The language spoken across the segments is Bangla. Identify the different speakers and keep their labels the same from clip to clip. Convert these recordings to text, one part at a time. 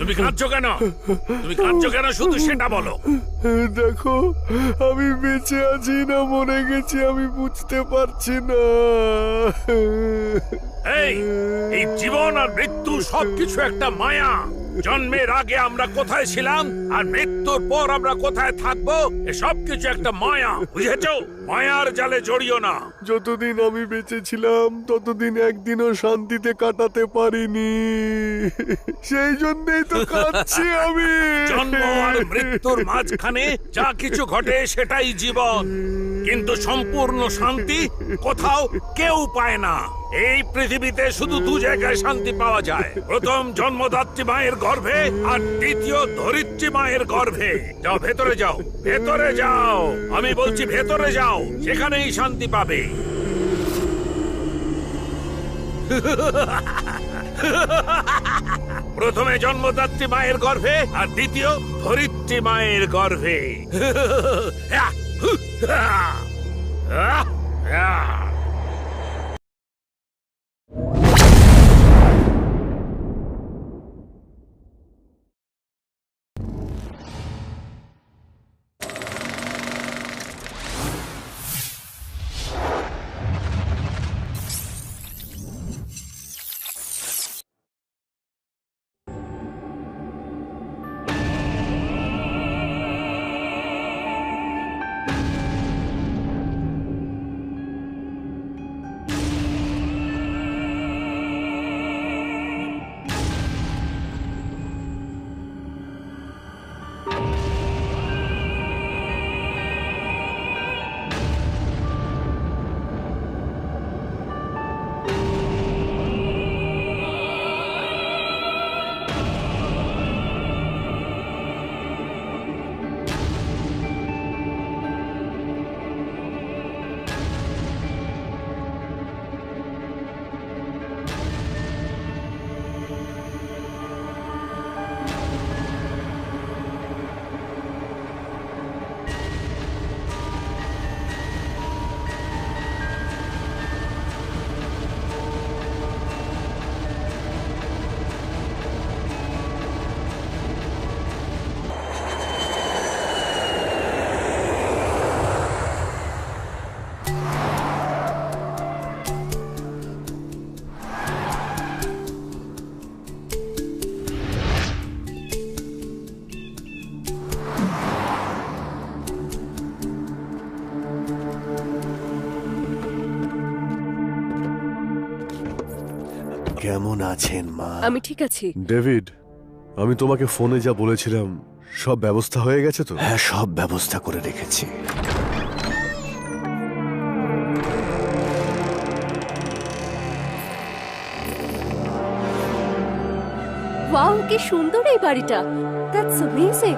Speaker 1: তুমি কাঁদছো কেন? তুমি কাঁদছো কেন শুধু সেটা বলো।
Speaker 2: দেখো, আমি বেঁচে আছি না মরে গেছি আমি বুঝতে পারছি না।
Speaker 1: এই জীবন আর মৃত্যু সবকিছু একটা মায়া। জন্মের আগে আমরা কোথায় ছিলাম আর মৃত্যুর পর আমরা কোথায় থাকবো, সবকিছু একটা মায়া, বুঝেছো? মায়ার জালে জড়িও না।
Speaker 2: যতদিন আমি বেঁচে ছিলাম ততদিন একদিনও শান্তিতে কাটাতে পারিনি, সেই জন্যই তো কাঁদছি আমি।
Speaker 1: জন্ম আর মৃত্যুর মাঝখানে যা কিছু ঘটে সেটাই জীবন, কিন্তু সম্পূর্ণ শান্তি কোথাও কেউ পায় না। এই পৃথিবীতে শুধু দু জায়গায় শান্তি পাওয়া যায়, প্রথম জন্মদাত্রী মায়ের গর্ভে আর দ্বিতীয় ধরিত্রী মায়ের গর্ভে। যাও ভেতরে যাও, ভেতরে যাও, আমি বলছি ভেতরে যাও, সেখানেই শান্তি পাবে। প্রথমে জন্মদাত্রী মায়ের গর্ভে আর দ্বিতীয় ধরিত্রী মায়ের গর্ভে।
Speaker 2: কেমন আছেন মা?
Speaker 3: আমি ঠিক আছি।
Speaker 2: ডেভিড, আমি তোমাকে ফোনে যা বলেছিলাম সব ব্যবস্থা হয়ে গেছে তো?
Speaker 4: হ্যাঁ, সব ব্যবস্থা করে রেখেছি।
Speaker 3: ওয়াও, কি সুন্দর এই বাড়িটা। That's amazing.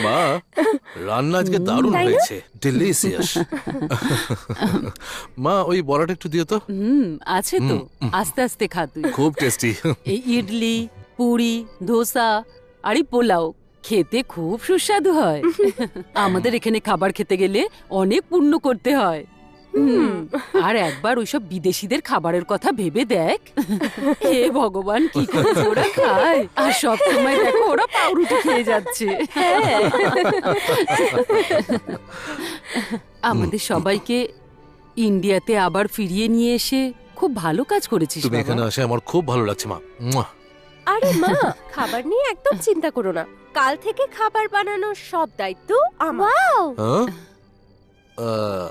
Speaker 5: মা, রান্না আজকে দারুণ হয়েছে, ডিলিশিয়াস। মা, ওই বড়াটা একটু দিও তো।
Speaker 6: আছে তো, আস্তে আস্তে খা তুই।
Speaker 5: খুব টেস্টি।
Speaker 6: এই ইডলি, পুরি, ধোসা আর এই পোলাও খেতে খুব সুস্বাদু হয়। আমাদের এখানে খাবার খেতে গেলে অনেক পুণ্য করতে হয়। আর একবার ওইসব বিদেশিদের খাবারের কথা ভেবে দেখ। হে ভগবান, কি করে যে ওরা খায়, আর সব সময় দেখো ওরা পাউরুটি খেয়ে যাচ্ছে। আমাদের সবাইকে ইন্ডিয়াতে আবার ফিরিয়ে নিয়ে এসে খুব ভালো কাজ করেছিস
Speaker 5: তুমি এখানে
Speaker 6: বাবা।
Speaker 5: আসে আমার খুব ভালো লাগছে মা। মুয়া।
Speaker 3: আরে মা, খাবার নিয়ে একদম চিন্তা করো না। কাল থেকে খাবার বানানোর সব দায়িত্ব আমার।
Speaker 5: হ্যাঁ?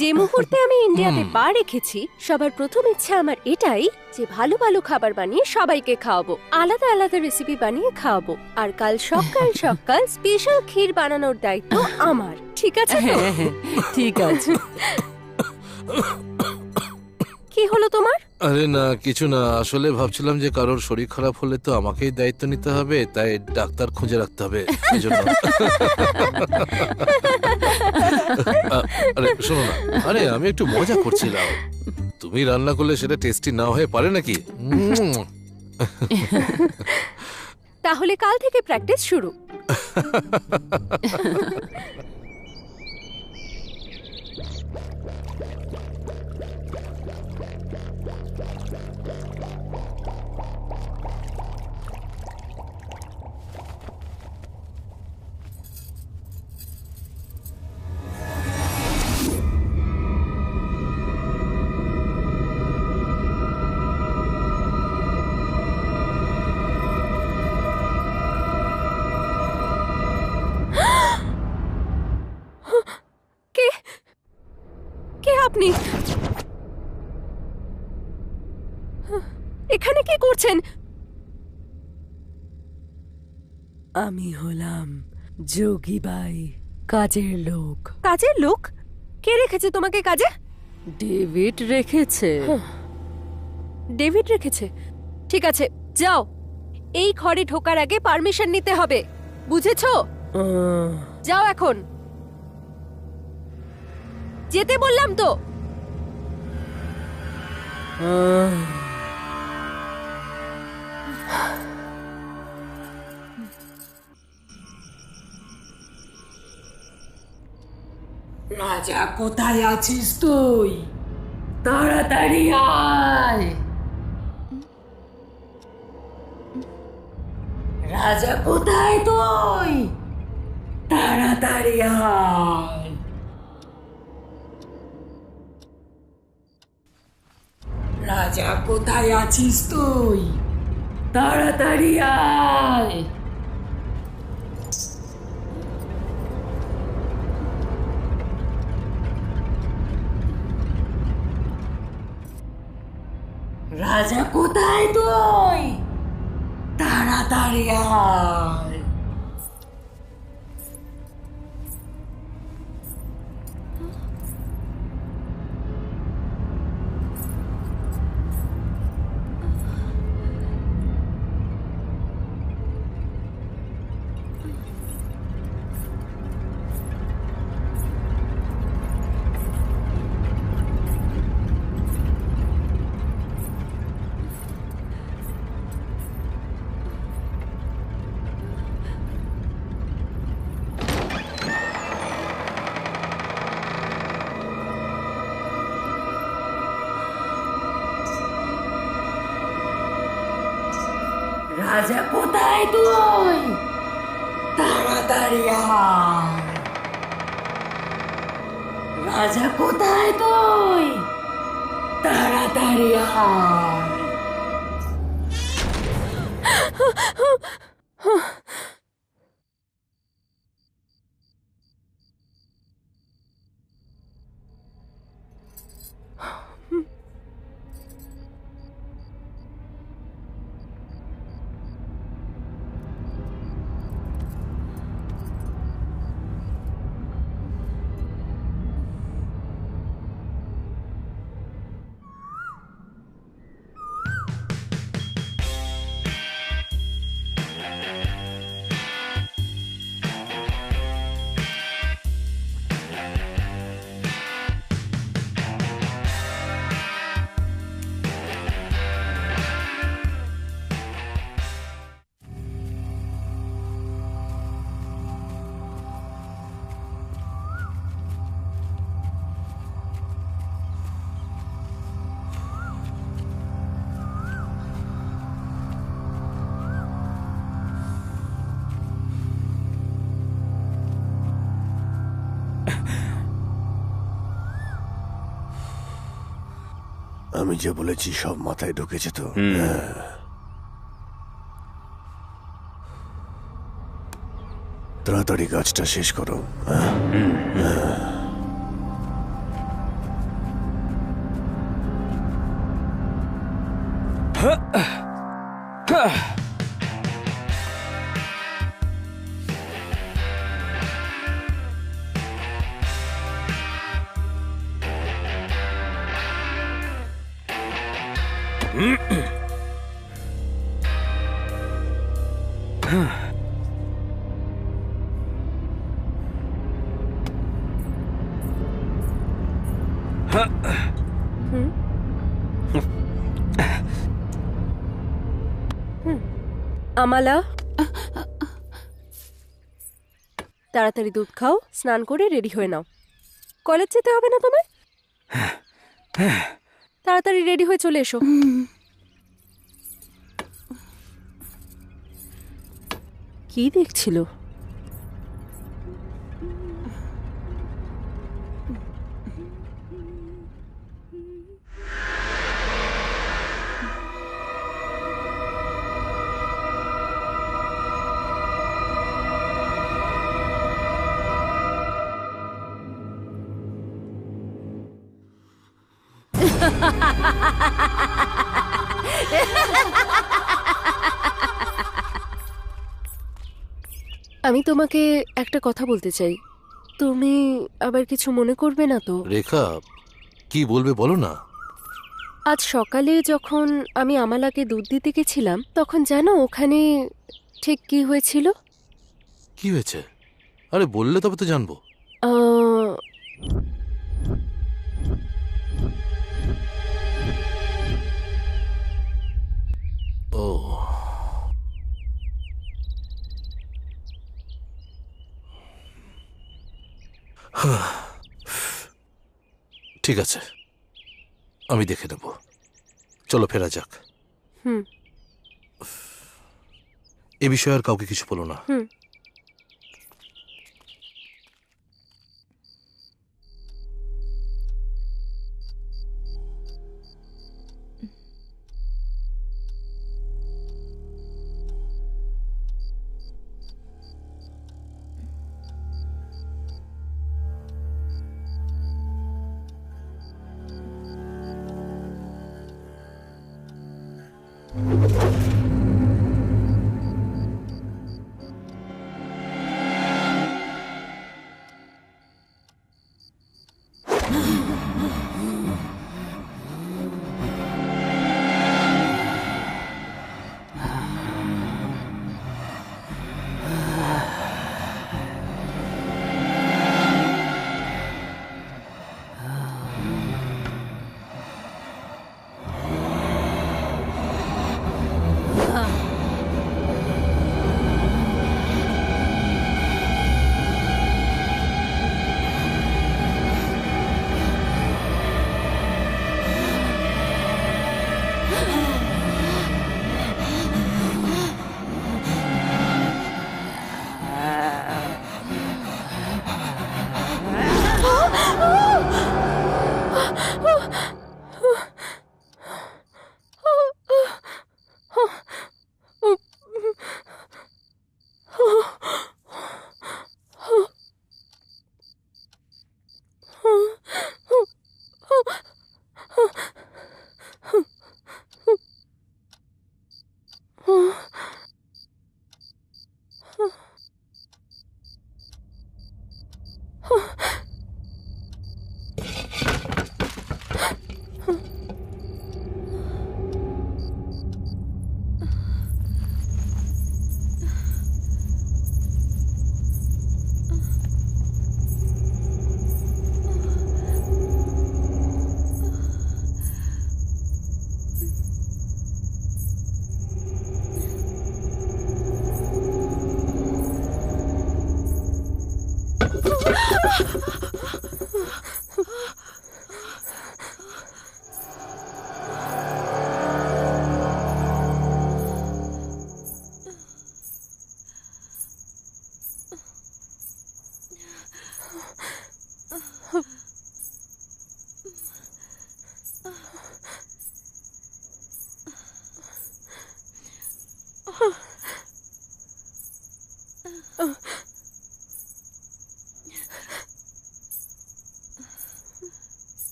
Speaker 3: যে মুহূর্তে আমি ইন্ডিয়াতে পা রেখেছি, সবার প্রথম ইচ্ছা আমার এটাই যে ভালো ভালো খাবার বানিয়ে সবাইকে খাওয়াবো, আলাদা আলাদা রেসিপি বানিয়ে খাওয়াবো। আর কাল সকাল সকাল স্পেশাল ক্ষীর বানানোর দায়িত্ব আমার, ঠিক আছে তো?
Speaker 6: হ্যাঁ, হ্যাঁ, ঠিক আছে।
Speaker 3: কি হলো তোমার?
Speaker 5: আরে না, কিছু না। আসলে ভাবছিলাম যে কারোর শরীর খারাপ হলে তো আমাকেই দায়িত্ব নিতে হবে, তাই ডাক্তার খুঁজে রাখতে হবে এজন্য। আরে শোনো না, আরে আমি একটু মজা করছিলাম। তুমি রান্না করলে সেটা টেস্টি না হয়ে পারে নাকি?
Speaker 3: তাহলে কাল থেকে প্র্যাকটিস শুরু। কে কে আপনি? এখানে কি করছেন?
Speaker 6: আমি হলাম যোগীবাই, কাজের লোক।
Speaker 3: কাজের লোক? কে রেখেছে তোমাকে কাজে?
Speaker 6: ডেভিড রেখেছে।
Speaker 3: ডেভিড রেখেছে? ঠিক আছে, যাও। এই ঘরে ঢোকার আগে পারমিশন নিতে হবে, বুঝেছো? যাও এখন, যেতে বললাম তো।
Speaker 6: রাজা, কোথায় আছিস তুই? তাড়াতাড়ি আয়। রাজা, কোথায় তুই? তাড়াতাড়ি আয়। রাজা, কোথায় আছিস তুই? তাড়াতাড়ি আয়। রাজা, কোথায় তুই? তাড়াতাড়ি আয়। রাজা, কোথায় তুই? তাড়াতাড়ি আয়। রাজা, কোথায় তুই? তাড়াতাড়ি আয়।
Speaker 4: আমি যে বলেছি সব মাথায় ঢুকেছে তো? হ্যাঁ। তাড়াতাড়ি কাজটা শেষ করো।
Speaker 3: আমালা, তাড়াতাড়ি দুধ খাও, স্নান করে রেডি হয়ে নাও। কলেজ যেতে হবে না তোমায়? তাড়াতাড়ি রেডি হয়ে চলে এসো। কি দেখছিল? আমি তোমাকে একটা কথা বলতে চাই, তুমি আবার কিছু মনে করবে না তো?
Speaker 5: রেখা, কি বলবে বলো না।
Speaker 3: আজ সকালে যখন আমি আমালাকে দুধ দিতে গেছিলাম, তখন জানো ওখানে ঠিক কি হয়েছিল?
Speaker 5: কি হয়েছে? আরে বললে তবে তো জানবো।
Speaker 3: আহ,
Speaker 5: ও, ঠিক আছে, আমি দেখে নেব। চলো ফেরা যাক।
Speaker 3: হুম।
Speaker 5: এ বিষয়ে আর কাউকে কিছু বলো না।
Speaker 3: হুম।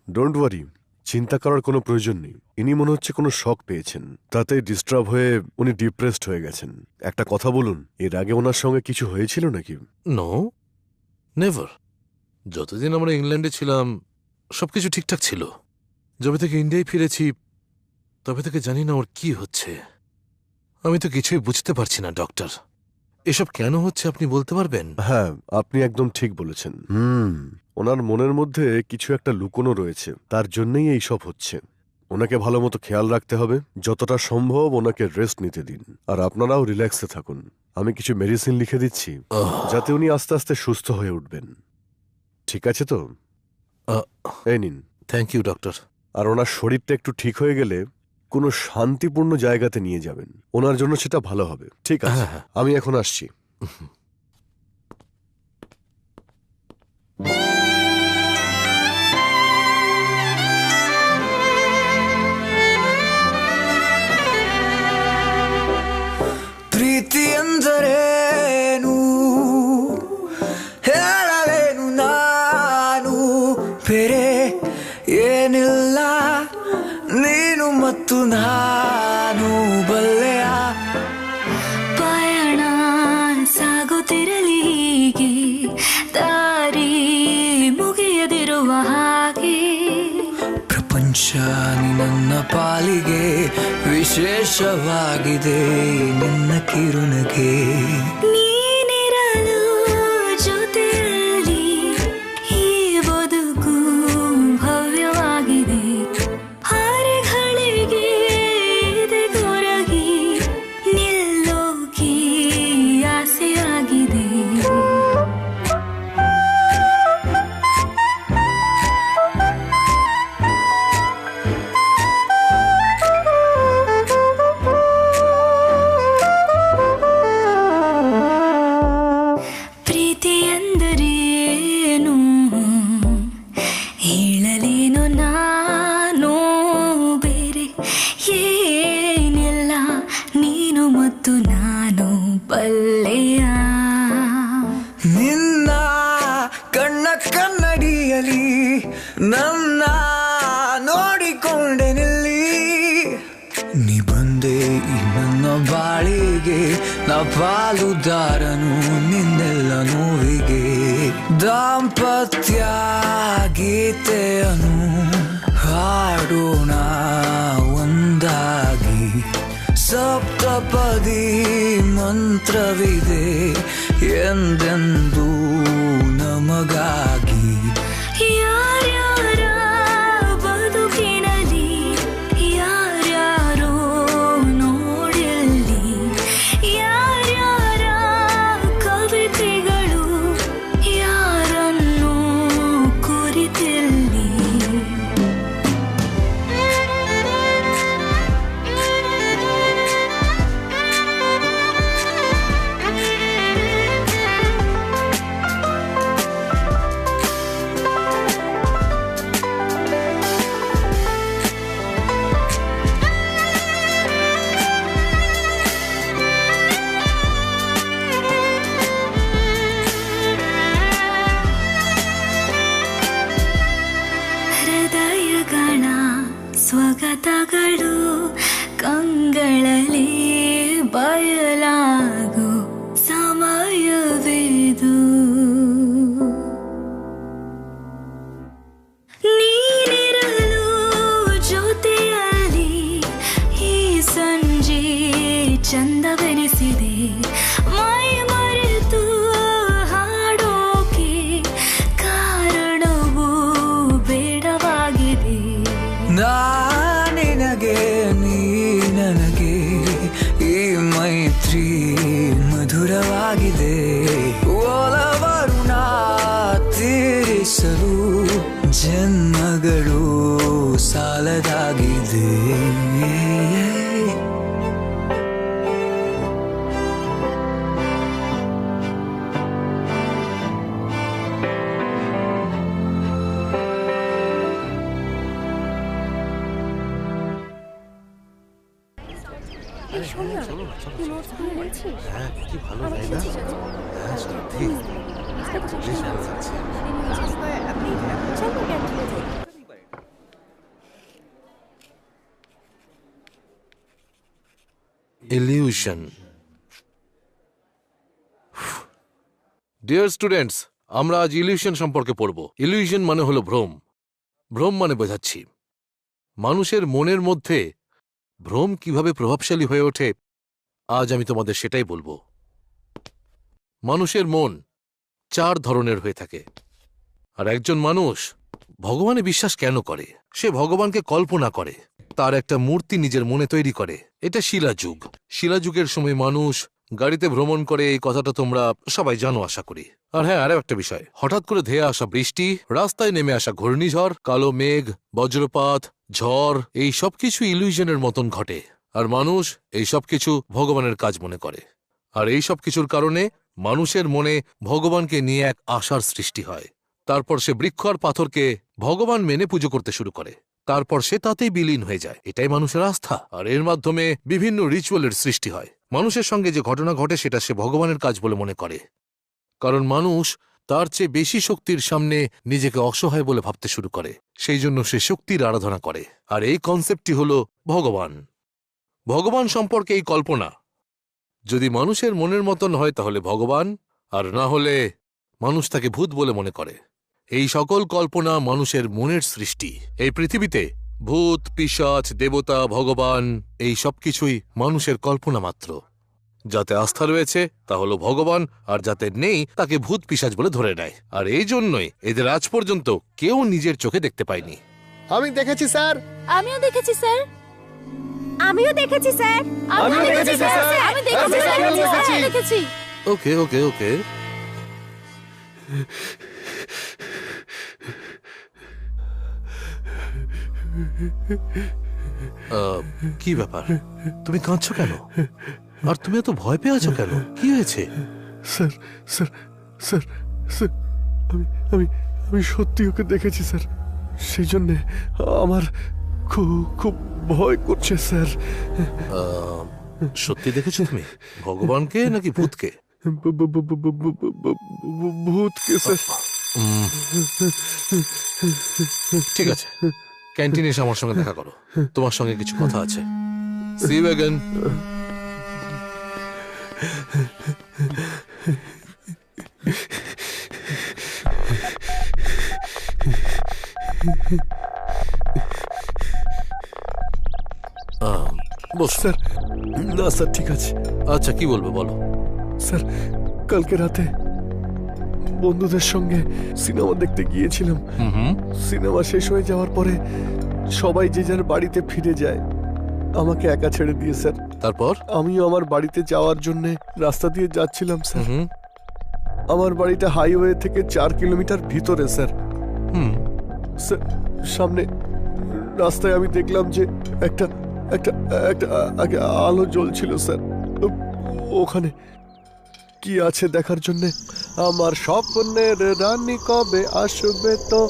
Speaker 2: ডোন্ট ওয়ারি, চিন্তা করার কোনো প্রয়োজন নেই। ইনি মনে হচ্ছে কোনো শক পেয়েছেন, তাতে ডিস্টার্ব হয়ে উনি ডিপ্রেসড হয়ে গেছেন। একটা কথা বলুন, এর আগে ওনার সঙ্গে কিছু হয়েছিল নাকি?
Speaker 5: No, never. যতদিন আমরা ইংল্যান্ডে ছিলাম সবকিছু ঠিকঠাক ছিল। যবে থেকে ইন্ডিয়ায় ফিরেছি তবে থেকে জানি না ওর কি হচ্ছে। আমি তো কিছুই বুঝতে পারছি না ডক্টর। এসব কেন হচ্ছে আপনি বলতে পারবেন?
Speaker 2: হ্যাঁ, আপনি একদম ঠিক বলেছেন। ওনার মনের মধ্যে কিছু একটা লুকোনো রয়েছে, তার জন্যই এই সব হচ্ছে। ওনাকে ভালো মতো খেয়াল রাখতে হবে, যতটা সম্ভব ওনাকে রেস্ট নিতে দিন। আর আপনারাও রিল্যাক্সে থাকুন। আমি কিছু মেডিসিন লিখে দিচ্ছি, যাতে উনি আস্তে আস্তে সুস্থ হয়ে উঠবেন। ঠিক আছে তো? এই নিন।
Speaker 5: Thank you doctor.
Speaker 2: আর ওনার শরীরটা একটু ঠিক হয়ে গেলে কোনো শান্তিপূর্ণ জায়গাতে নিয়ে যাবেন, ওনার জন্য সেটা ভালো হবে। ঠিক আছে,
Speaker 5: হ্যাঁ।
Speaker 2: আমি এখন আসছি।
Speaker 7: ಪ್ರೀತಿ ಎಂದರೇನು ಹೇಳಲೇನು ನಾನು, ಬೇರೆ ಏನಿಲ್ಲ ನೀನು ಮತ್ತು ನಾನು ಬಲ್ಲೆಯ.
Speaker 8: ಪಯಣ ಸಾಗುತ್ತಿರಲಿ ಹೀಗೆ, ದಾರಿ ಮುಗಿಯದಿರುವ ಹಾಗೆ.
Speaker 7: ಪ್ರಪಂಚ ನನ್ನ ಪಾಲಿಗೆ ವಿಶೇಷವಾಗಿದೆ, ನಿನ್ನ ಕಿರುನಗೆ.
Speaker 8: ನೀನಿರಲು ಜೊತೆಯಲ್ಲಿ ಈ ಬದುಕು ಭವ್ಯವಾಗಿದೆ. ಹಾರೆಗಳಿಗೆ ಇದೆ ಕೊರಗಿ ನಿಲ್ಲೋಕೆ ಆಸೆಯಾಗಿದೆ. ಪ್ರೀತಿ ಎಂದರೇನು ಹೇಳಲೇನು ನಾನು, ಬೇರೆ ಏನಿಲ್ಲ ನೀನು ಮತ್ತು ನಾನು ಬಲ್ಲೆಯ.
Speaker 7: ನಿನ್ನ ಕಣ್ಣ ಕನ್ನಡಿಯಲಿ ನನ್ನ ನೋಡಿಕೊಂಡೆ ನಿಲ್ಲಿ. ನೀ ಬಂದೆ ಈ ನನ್ನ ಬಾಳಿಗೆ, ನಾ ಪಾಲುದಾರನು ನಿನ್ನೆಲ್ಲ ನೋವಿಗೆ. ದಾಂಪತ್ಯ ಗೀತೆಯನ್ನು ಹಾಡೋಣ ಒಂದಾಗಿ, ಸಪ್ತಪದಿ ಮಂತ್ರವಿದೆ ಎಂದೆಂದೂ ನಮಗಾಗಿ.
Speaker 8: ಯಾರ್ಯಾರ ಬದುಕಿನಲ್ಲಿ ಯಾರ್ಯಾರೋ ನೋಡಿಲ್ಲಿ, ಯಾರ್ಯಾರ ಕವಿತೆಗಳು ಯಾರನ್ನು ಕುರಿತಿಲ್ಲಿ. ಹೃದಯಗಳ ಸ್ವಗತಗಳು ಕಂಗಳಲ್ಲಿ ಬಯಲಾಗೋ ಸಮಯವಿದು. ನೀನಿರಲು ಜೊತೆಯಲ್ಲಿ ಈ ಸಂಜೆ ಚಂದವೆನಿಸಿದೆ. ಮೈ ಮರೆತು ಹಾಡೋಕೆ ಕಾರಣವೂ ಬೇಡವಾಗಿದೆ.
Speaker 7: ನಿನಗೆ ನೀ ನನಗೆ ಈ ಮೈತ್ರಿ ಮಧುರವಾಗಿದೆ. ಒಲವರುಣ ತೀರಿಸಲು ಜನ್ಮಗಳು ಸಾಲದಾಗಿದೆ.
Speaker 5: হ্যাঁ, কি ভালো তাই না? হ্যাঁ, সত্যি বেশ ভালো লাগছে। ইলিউশন। ডিয়ার স্টুডেন্টস, আমরা আজ ইলিউশন সম্পর্কে পড়ব। ইলিউশন মানে হলো ভ্রম। ভ্রম মানে বোঝাচ্ছি মানুষের মনের মধ্যে ভ্রম কিভাবে প্রভাবশালী হয়ে ওঠে। আজ আমি তোমাদের সেটাই বলবো। মানুষের মন 4 ধরনের হয়ে থাকে। আর একজন মানুষ ভগবানে বিশ্বাস কেন করে? সে ভগবানকে কল্পনা করে, তার একটা মূর্তি নিজের মনে তৈরি করে। এটা শিলাযুগ। শিলাযুগের সময় মানুষ গাড়িতে ভ্রমণ করে, এই কথাটা তোমরা সবাই জানো আশা করি। আর হ্যাঁ, আরও একটা বিষয়, হঠাৎ করে ধেয়ে আসা বৃষ্টি, রাস্তায় নেমে আসা ঘূর্ণিঝড়, কালো মেঘ, বজ্রপাত, ঝড়, এই সব কিছু ইলিউশনের মতন ঘটে। আর মানুষ এই সব কিছু ভগবানের কাজ মনে করে। আর এই সব কিছুর কারণে মানুষের মনে ভগবানকে নিয়ে এক আশার সৃষ্টি হয়। তারপর সে বৃক্ষ আর পাথরকে ভগবান মেনে পুজো করতে শুরু করে। তারপর সে তাতেই বিলীন হয়ে যায়। এটাই মানুষের আস্থা। আর এর মাধ্যমে বিভিন্ন রিচুয়ালের সৃষ্টি হয়। মানুষের সঙ্গে যে ঘটনা ঘটে সেটা সে ভগবানের কাজ বলে মনে করে, কারণ মানুষ তার চেয়ে বেশি শক্তির সামনে নিজেকে অসহায় বলে ভাবতে শুরু করে। সেই জন্য সে শক্তির আরাধনা করে। আর এই কনসেপ্টটি হল ভগবান। ভগবান সম্পর্কে এই কল্পনা যদি মানুষের মনের মতন হয় তাহলে ভগবান, আর না হলে মানুষ তাকে ভূত বলে মনে করে। এই সকল কল্পনা মানুষের মনের সৃষ্টি। এই পৃথিবীতে ভূত, পিশাচ, দেবতা, ভগবান এই সব কিছুই মানুষের কল্পনা মাত্র। যাতে আস্থা রয়েছে তা হলো ভগবান, আর যাতে নেই তাকে ভূত পিশাচ বলে ধরে নেয়। আর এই জন্যই এদের আজ পর্যন্ত কেউ নিজের চোখে দেখতে পায়নি।
Speaker 2: আমি দেখেছি স্যার।
Speaker 3: আমিও দেখেছি স্যার। আমিও দেখেছি স্যার। আমিও দেখেছি স্যার। আমি দেখেছি স্যার। আমি দেখেছি।
Speaker 5: ওকে ওকে ওকে, কি ব্যাপার? তুমি কাঁদছো কেন? আর তুমি এত ভয় পেয়ে আছো কেন? কি হয়েছে?
Speaker 2: স্যার স্যার স্যার স্যার আমি আমি আমি সত্যি ওকে দেখেছি স্যার। সেই জন্যে আমার খুব খুব ভয় করছে স্যার।
Speaker 5: সত্যি দেখেছো তুমি? ভগবানকে নাকি ভূতকে?
Speaker 2: ভূতকে স্যার।
Speaker 5: ঠিক আছে, ক্যান্টিনে এসে আমার সঙ্গে দেখা করো। তোমার সঙ্গে কিছু কথা আছে। See you again. Boss.
Speaker 2: Sir না স্যার, ঠিক আছে।
Speaker 5: আচ্ছা, কি বলবে বলো।
Speaker 2: স্যার, কালকে রাতে বন্ধুদের সঙ্গে সিনেমা দেখতে গিয়েছিলাম। সিনেমা শেষ হয়ে যাওয়ার পরে সবাই যে যার বাড়িতে ফিরে যায়, আমাকে একা ছেড়ে দিয়ে স্যার।
Speaker 5: তারপর
Speaker 2: আমিও আমার বাড়িতে যাওয়ার জন্য রাস্তা দিয়ে যাচ্ছিলাম স্যার। আমার বাড়িটা হাইওয়ে থেকে 4 কিলোমিটার ভিতরে স্যার। স্যার, সামনে রাস্তায় আমি দেখলাম যে একটা একটা একটা আলো জ্বলছিল স্যার। ওখানে কি আছে দেখার জন্য আমার স্বপ্নের রানী কবে আসবে তো।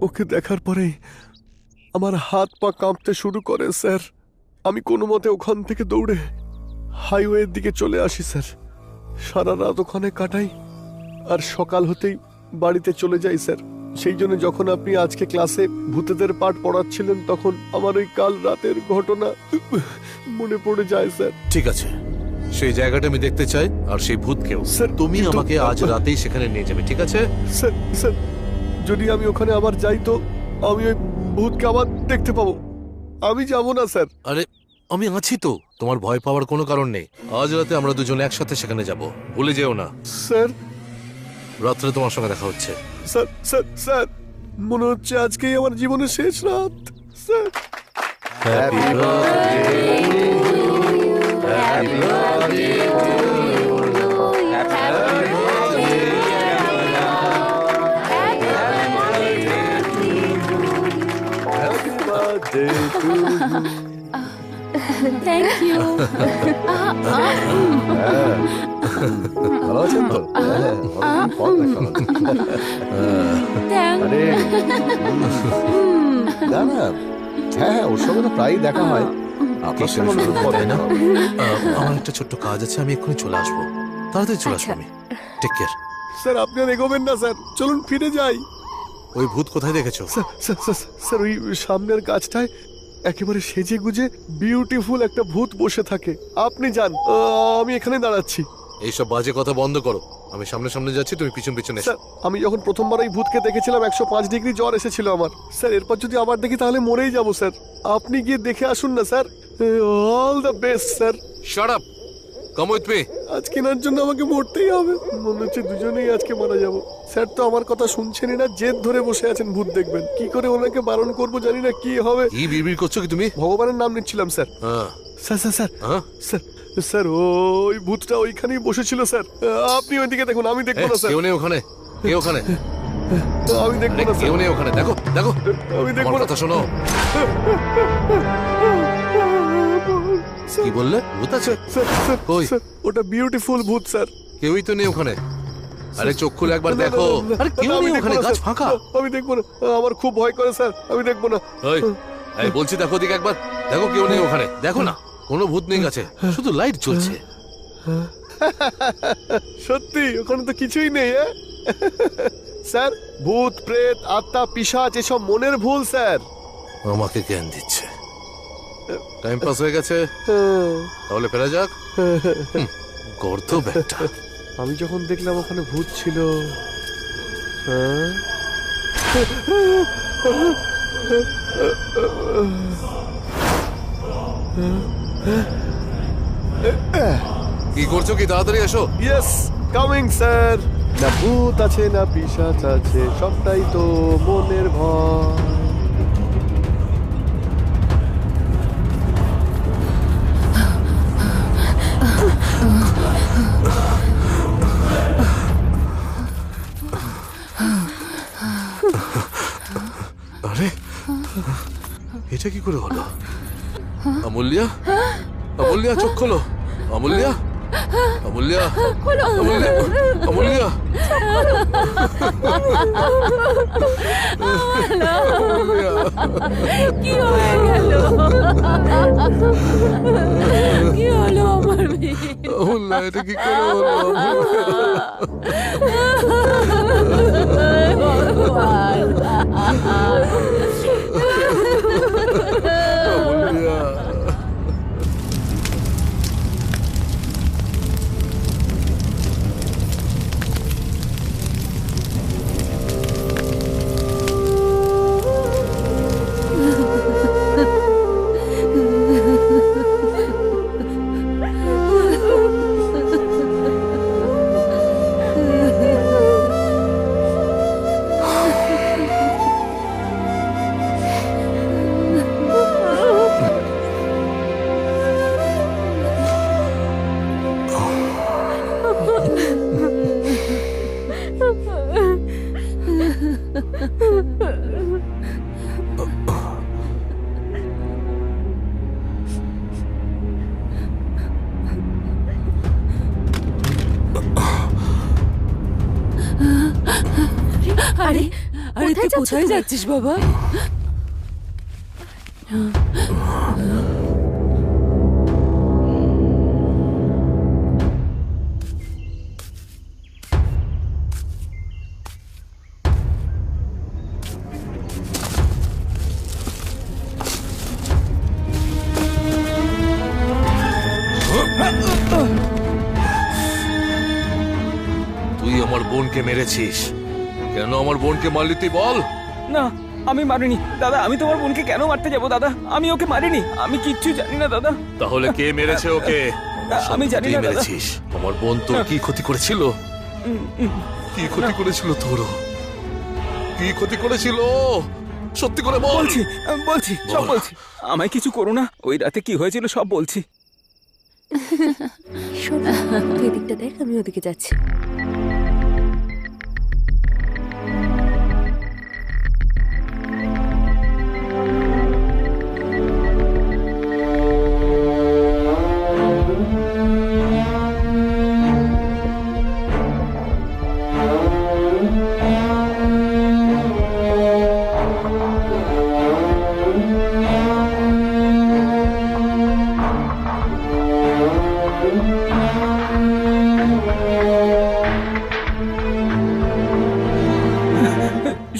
Speaker 2: ওকে দেখার পরেই আমার হাত পা কাঁপতে শুরু করে স্যার। আমি কোনো মতে ওখান থেকে দৌড়ে হাইওয়ের দিকে চলে আসি স্যার। সারা রাত ওখানে কাটাই, আর সকাল হতেই বাড়িতে চলে যাই স্যার। সেই জন্য যখন আপনি আজকে ক্লাসে ভূতেদের পাঠ পড়াচ্ছিলেন তখন আমার ওই কাল রাতের ঘটনা মনে পড়ে যায় স্যার।
Speaker 5: ঠিক আছে, সেই জায়গাটা আমি দেখতে চাই, আর সেই ভূতকেও।
Speaker 2: স্যার,
Speaker 5: তুমি
Speaker 2: কিন্তু-
Speaker 5: আমাকে আজ রাতেই সেখানে নিয়ে যাবে, ঠিক আছে?
Speaker 2: স্যার স্যার, যদি আমি ওখানে আবার যাই তো আমি ওই ভূতকে আবার দেখতে পাবো। আমি যাব না স্যার।
Speaker 5: আরে, আমি আছি তো, তোমার ভয় পাওয়ার কোনো কারণ নেই। আজ রাতে আমরা দুজন একসাথে সেখানে যাব, ভুলে যেও না।
Speaker 2: স্যার
Speaker 5: রাত্রে তোমার সঙ্গে দেখা হচ্ছে।
Speaker 2: স্যার স্যার স্যার, মনে হচ্ছে আজকেই আমার জীবনের শেষ রাত স্যার।
Speaker 5: Happy
Speaker 3: thank you.
Speaker 2: ভালো আছেন তো? হ্যাঁ, অনেকদিন পর দেখা হলো। আরে না না, হ্যাঁ ওর সঙ্গে তো প্রায়ই দেখা হয়। আপনার সঙ্গে অনেকদিন পর দেখা হলো।
Speaker 5: আমার একটা ছোট্ট কাজ আছে, আমি এক্ষুনি চলে আসবো, তাড়াতাড়ি চলে আসবো আমি। Take care.
Speaker 2: স্যার আপনি আর এগোবেন না স্যার, চলুন ফিরে যাই।
Speaker 5: ওই ভূত কোথায় দেখেছো?
Speaker 2: স্যার ওই সামনের গাছটায় একেবারে সেজে গুজে বিউটিফুল একটা ভূত বসে থাকে। আপনি যান, আমি এখানে দাঁড়াচ্ছি।
Speaker 5: এইসব বাজে কথা বন্ধ করো। আমি সামনে সামনে যাচ্ছি, তুমি পিছন পিছনে এসো।
Speaker 2: স্যার আমি যখন প্রথমবার ওই ভূতকে দেখেছিলাম 105 ডিগ্রি জ্বর এসেছিল আমার। স্যার এরপর যদি আবার দেখি তাহলে মরেই যাব স্যার। আপনি গিয়ে দেখে আসুন না sir. All the best sir.
Speaker 5: Shut up, come with me.
Speaker 2: আজ কেনার জন্য আমাকে মরতেই হবে। মনে হচ্ছে দুজনেই আজকে মারা যাব। স্যার তো আমার কথা শুনছেনই না, জেদ ধরে বসে আছেন ভূত দেখবেন। কি করে ওনাকে বারণ করবো জানি না, কি হবে।
Speaker 5: কি বিড়বিড় করছো কি তুমি?
Speaker 2: ভগবানের নাম নিচ্ছিলাম স্যার।
Speaker 5: হ্যাঁ
Speaker 2: স্যার স্যার স্যার
Speaker 5: হ্যাঁ
Speaker 2: স্যার স্যার ওই ভূতটা ওইখানেই বসেছিল স্যার। আপনি ওইদিকে দেখুন, আমি দেখবো না স্যার।
Speaker 5: কেউ নেই ওখানে, কে ওখানে?
Speaker 2: আমি দেখবো না
Speaker 5: কেউ
Speaker 2: স্যার,
Speaker 5: নেই ওখানে, দেখো দেখো।
Speaker 2: আমি দেখবো
Speaker 5: আমার
Speaker 2: না।
Speaker 5: কথা শোনো। কি বললে? ভূত আছে?
Speaker 2: স্যার স্যার
Speaker 5: কই?
Speaker 2: স্যার ওটা বিউটিফুল ভূত স্যার।
Speaker 5: কেউই তো নেই ওখানে। আরে চোখ খুলে একবার
Speaker 2: না,
Speaker 5: দেখো।
Speaker 2: না, না, না,
Speaker 5: আরে কেউ
Speaker 2: না, আমি
Speaker 5: নেই
Speaker 2: দেখবো
Speaker 5: ওখানে,
Speaker 2: না,
Speaker 5: গাছ
Speaker 2: স্যার।
Speaker 5: ফাঁকা।
Speaker 2: আমি দেখবো না, আমার খুব ভয় করে স্যার, আমি দেখবো না।
Speaker 5: ওই এই বলছি দেখো দিকে একবার, দেখো কেউ নেই ওখানে, দেখো না। কোনো ভূত নেই গাছে, শুধু লাইট জ্বলছে।
Speaker 2: সত্যি ওখানে তো কিছুই নেই। স্যার ভূত প্রেত আত্মা পিশাচ এসব মনের ভুল স্যার।
Speaker 5: আমাকে জ্ঞান দিচ্ছে। টাইম পাস হয়ে গেছে, তাহলে ফেরা যাক। গর্ত ব্যাগটা।
Speaker 2: আমি যখন দেখলাম ওখানে ভূত ছিল, হ্যাঁ
Speaker 5: কি করছো কি? তাড়াতাড়ি এসো।
Speaker 2: Yes coming sir. না ভূত আছে না পিশাচ আছে, সবটাই তো মনের ভয়।
Speaker 5: আরে এটা কি করে হলো? অমূল্যা, অমূল্যা চোখ খোলো। অমূল্যা, অমূল্যা, অমূল্যা, অমূল্যা।
Speaker 6: কি হয়ে গেল? কি হলো আমার মেয়ে?
Speaker 5: অমূল্যা এটা কি করে হলো?
Speaker 6: ভগবান।
Speaker 5: অমূল্যা।
Speaker 6: আরে আরে তুই কোথায় যাচ্ছিস বাবা?
Speaker 5: তুই আমার বোনকে মেরেছিস, কেন আমার বোনকে মারলি তুই বল?
Speaker 9: না আমি মারিনি দাদা। আমি তোমার বোনকে কেন মারতে যাবো দাদা? আমি ওকে মারিনি, আমি কিচ্ছু জানি না দাদা।
Speaker 5: তাহলে কে মেরেছে ওকে?
Speaker 9: আমি জানি
Speaker 5: তুই
Speaker 9: না দাদা।
Speaker 5: মেরেছিস। আমার বোন তোর কি ক্ষতি করেছিল? কি ক্ষতি করেছিল তোর? কি ক্ষতি করেছিল? সত্যি করে বল।
Speaker 9: বলছি বলছি সব
Speaker 5: বল।
Speaker 9: বলছি। আমায় কিছু করো না, ওই রাতে কি হয়েছিল সব বলছি।
Speaker 3: শোন, তুই এদিকটা দেখ, আমি ওদিকে যাচ্ছি।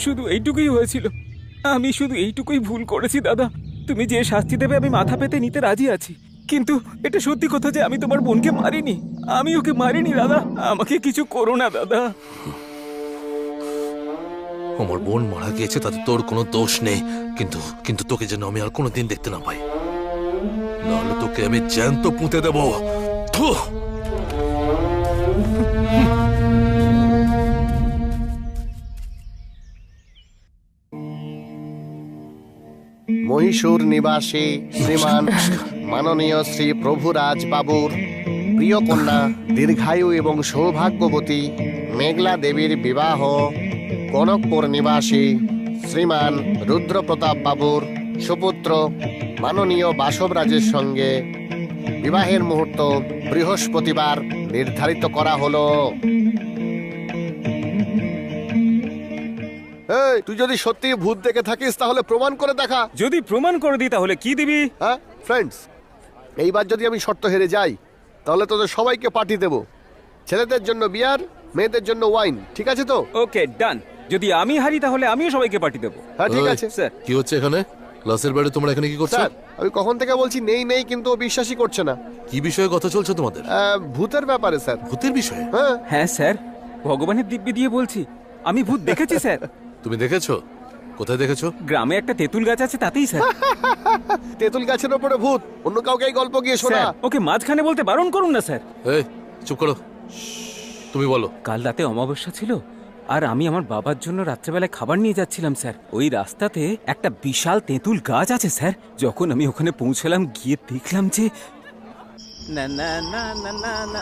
Speaker 9: শুধু এইটুকুই হয়েছিল। আমি শুধু এইটুকুই ভুল করেছি দাদা। তুমি যে শাস্তি দেবে আমি মাথা পেতে নিতে রাজি আছি, কিন্তু এটা সত্যি কথা যে আমি তোমার বোনকে মারিনি। আমি ওকে মারিনি দাদা, আমাকে কিছু করো না দাদা।
Speaker 5: আমার বোন মারা গিয়েছে, তাতে তোর কোনো দোষ নেই, কিন্তু কিন্তু তোকে যেন আমি আর কোনোদিন দেখতে না পাই, নাহলে তোকে আমি জ্যান্ত পুঁতে দেবো। থু!
Speaker 10: মহীশূর নিবাসী শ্রীমান মাননীয় শ্রী প্রভুরাজ বাবুর প্রিয় কন্যা দীর্ঘায়ু এবং সৌভাগ্যবতী মেঘলা দেবীর বিবাহ কনকপুর নিবাসী শ্রীমান রুদ্রপ্রতাপ বাবুর সুপুত্র মাননীয় বাসবরাজের সঙ্গে বিবাহের মুহূর্ত বৃহস্পতিবার নির্ধারিত করা হলো।
Speaker 2: এই, তুই যদি সত্যি ভূত দেখে থাকিস তাহলে প্রমাণ করে দেখা।
Speaker 9: যদি প্রমাণ করে দিই তাহলে কি দিবি?
Speaker 2: হ্যাঁ ফ্রেন্ডস, এইবার যদি আমি শর্ত হেরে যাই তাহলে তোদের সবাইকে পার্টি দেব। ছেলেদের জন্য বিয়ার, মেয়েদের জন্য ওয়াইন, ঠিক আছে তো?
Speaker 9: ওকে ডান। যদি আমি হারি তাহলে আমিও সবাইকে পার্টি দেবো।
Speaker 2: হ্যাঁ ঠিক
Speaker 5: ওই,
Speaker 2: আছে
Speaker 9: স্যার।
Speaker 5: কি হচ্ছে এখানে? ক্লাসের বাইরে তোমরা এখানে কি করছো?
Speaker 2: স্যার, আমি কখন থেকে বলছি নেই নেই, কিন্তু ও বিশ্বাসই করছে না।
Speaker 5: কি বিষয়ে কথা চলছে তোমাদের?
Speaker 2: ভূতের ব্যাপারে স্যার।
Speaker 5: ভূতের বিষয়ে?
Speaker 2: হ্যাঁ
Speaker 9: হ্যাঁ স্যার, ভগবানের দিব্যি দিয়ে বলছি, আমি ভূত দেখেছি স্যার।
Speaker 5: তুমি দেখেছো? কোথায় দেখেছো?
Speaker 9: গ্রামে একটা তেঁতুল গাছ আছে তাতেই স্যার।
Speaker 2: তেঁতুল গাছের ওপরে ভূত, অন্য কাউকে এই গল্প গিয়ে শোনা।
Speaker 9: স্যার, ওকে মাঝখানে বলতে বারণ করুন না স্যার।
Speaker 5: এই চুপ করো, তুমি বলো।
Speaker 9: কাল রাতে অমাবস্যা ছিল, আর আমি আমার বাবার জন্য রাত্রেবেলায় খাবার নিয়ে যাচ্ছিলাম স্যার। ওই রাস্তাতে একটা বিশাল তেঁতুল গাছ আছে স্যার। যখন আমি ওখানে পৌঁছলাম, গিয়ে দেখলাম যে না না না না না না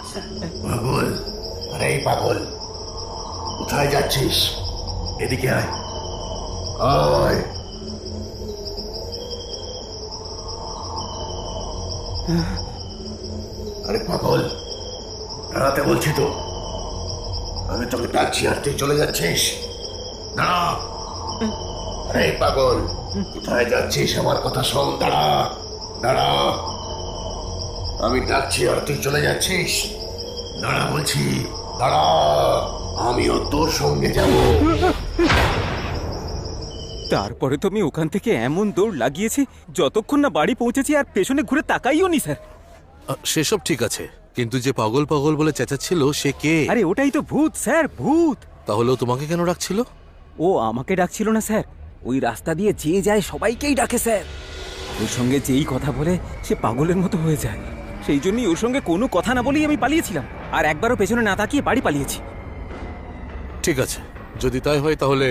Speaker 4: পাগল, আরে এই পাগল, কোথায় যাচ্ছিস? এদিকে আয়, আয়। আরে পাগল, দাঁড়াতে বলছি তো, আমি তোকে ডাকছি আর তুই চলে যাচ্ছিস। দাঁড়া। আরে এই পাগল, কোথায় যাচ্ছিস? আমার কথা শোন, দাঁড়া দাঁড়া। আমি ডাকছি আর তুই চলে যাচ্ছিস। দাঁড়া বলছি, দাঁড়া, আমিও তোর সঙ্গে যাব।
Speaker 9: তারপরে তো আমি ওখান থেকে এমন দৌড় লাগিয়েছি, যতক্ষণ না বাড়ি পৌঁছেছি আর পেছনে ঘুরে তাকাইও নি স্যার।
Speaker 5: সেসব ঠিক আছে, কিন্তু যে পাগল পাগল বলে চেঁচাচ্ছিল সে কে?
Speaker 9: আরে ওটাই তো ভূত স্যার, ভূত।
Speaker 5: তাহলেও তোমাকে কেন রাখছিল?
Speaker 9: ও আমাকে ডাকছিল না স্যার, ওই রাস্তা দিয়ে যে যায় সবাইকেই ডাকে স্যার। ওর সঙ্গে যেই কথা বলে সে পাগলের মতো হয়ে যায়। সেই জন্যই ওর সঙ্গে কোনো কথা না বলেই আমি পালিয়েছিলাম, আর একবারও পেছনে না তাকিয়ে বাড়ি পালিয়েছি।
Speaker 5: ঠিক আছে, যদি তাই হয় তাহলে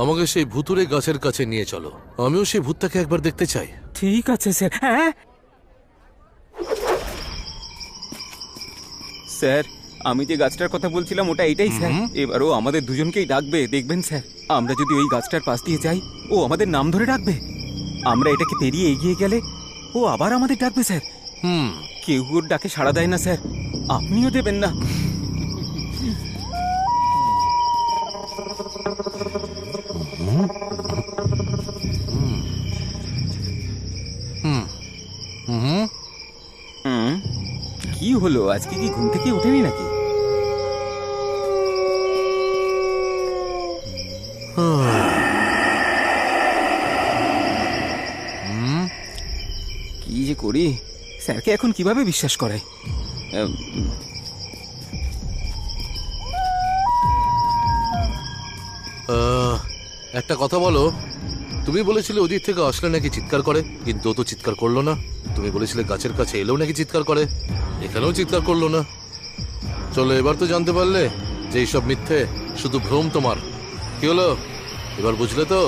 Speaker 5: আমাকে সেই ভুতুরে গাছের কাছে নিয়ে চলো, আমিও সেই ভূতটাকে একবার দেখতে চাই।
Speaker 9: ঠিক আছে স্যার। হ্যাঁ স্যার, আমি যে গাছটার কথা বলছিলাম ওটা এটাই স্যার। এবারও আমাদের দুজনকেই ডাকবে, দেখবেন স্যার। আমরা যদি ওই গাছটার পাশ দিয়ে যাই, ও আমাদের নাম ধরে ডাকবে। আমরা এটাকে পেরিয়ে এগিয়ে গেলে ও আবার আমাদের ডাকবে স্যার। কেউ ওর ডাকে সাড়া দেয় না স্যার, আপনিও দেবেন না। কি হলো, আজকে কি ঘুম থেকে ওঠেনি নাকি? কি যে করি, স্যারকে এখন কিভাবে বিশ্বাস করাই?
Speaker 5: একটা কথা বলো, তুমি বলেছিলে ওদিক থেকে আসলে নাকি চিৎকার করে, কিন্তু ও তো চিৎকার করলো না। তুমি বলেছিলে গাছের কাছে এলেও নাকি চিৎকার করে, এখানেও চিৎকার করলো না। চলো, এবার তো জানতে পারলে যে এইসব মিথ্যে, শুধু ভ্রম তোমার। কি হলো, এবার বুঝলে তো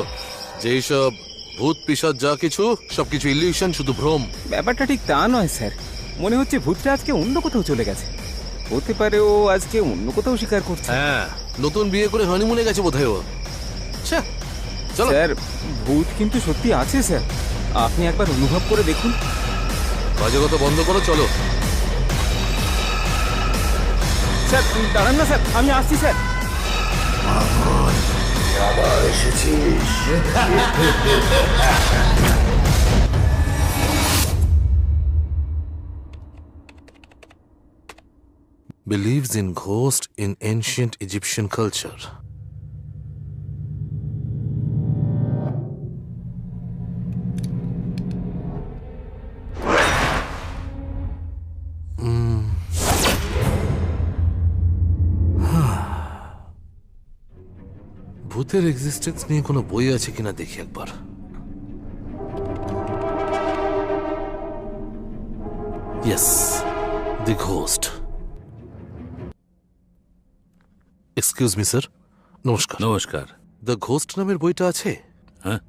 Speaker 5: যে এইসব ভূত পিশাচ যা কিছু সবকিছু ইলিউশন, শুধু ভ্রম।
Speaker 9: ব্যাপারটা ঠিক তা নয় স্যার, মনে হচ্ছে ভূতটা আজকে অন্য কোথাও চলে গেছে। হতে পারে ও আজকে অন্য কোথাও শিকার করছে।
Speaker 5: হ্যাঁ, নতুন বিয়ে করে হানিমুনে গেছে বোধহয় ও। চলো
Speaker 9: স্যার, ভূত কিন্তু সত্যি আছে স্যার, আপনি একবার অনুভব করে দেখুন।
Speaker 5: বাজে কথা বন্ধ করো, চলো।
Speaker 9: স্যার দাঁড়ান না স্যার, আমি আসছি স্যার।
Speaker 4: আবার এসেছিস?
Speaker 5: Believes in ghost in ancient Egyptian culture. ভূতের এক্সিস্টেন্স নিয়ে কোনো বই আছে কিনা দেখি একবার। ইয়েস, দি ঘোস্ট। এক্সকিউজ মি স্যার, নমস্কার।
Speaker 1: নমস্কার।
Speaker 5: দ্য ঘোস্ট নামের বইটা আছে?
Speaker 1: হ্যাঁ,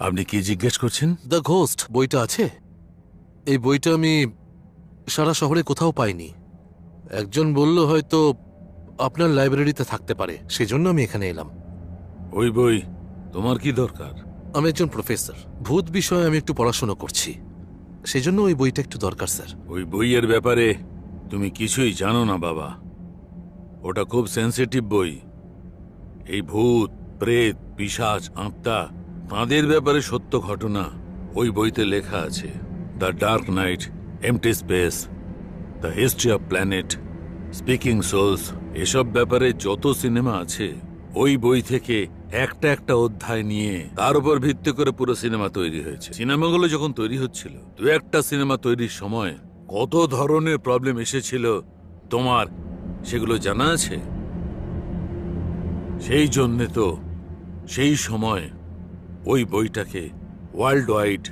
Speaker 1: আপনি কি জিজ্ঞেস করছেন?
Speaker 5: দ্য ঘোস্ট বইটা আছে? এই বইটা আমি সারা শহরে কোথাও পাইনি। একজন বলল হয়তো আপনার লাইব্রেরিতে থাকতে পারে, সেজন্য আমি এখানে এলাম।
Speaker 1: ওই বই তোমার কি দরকার?
Speaker 5: আমি একজন প্রফেসর, ভূত বিষয়ে আমি একটু পড়াশোনা করছি, সেজন্য ওই বইটা একটু দরকার স্যার।
Speaker 1: ওই বইয়ের ব্যাপারে তুমি কিছুই জানো না বাবা। ওটা খুব সেন্সিটিভ বই। এই ভূত, প্রেত, পিশাচ, আত্মা, তাঁদের ব্যাপারে সত্য ঘটনা ওই বইতে লেখা আছে। The dark knight, empty space, the history of planet, speaking souls, এসব ব্যাপারে যত সিনেমা আছে ওই বই থেকে একটা একটা অধ্যায় নিয়ে তার উপর ভিত্তি করে পুরো সিনেমা তৈরি হয়েছে। সিনেমাগুলো যখন তৈরি হচ্ছিল, দু একটা সিনেমা তৈরির সময় কত ধরনের প্রবলেম এসেছিল তোমার সেগুলো জানা আছে? সেই জন্যে তো সেই সময় ওই বইটাকে ওয়ার্ল্ড ওয়াইড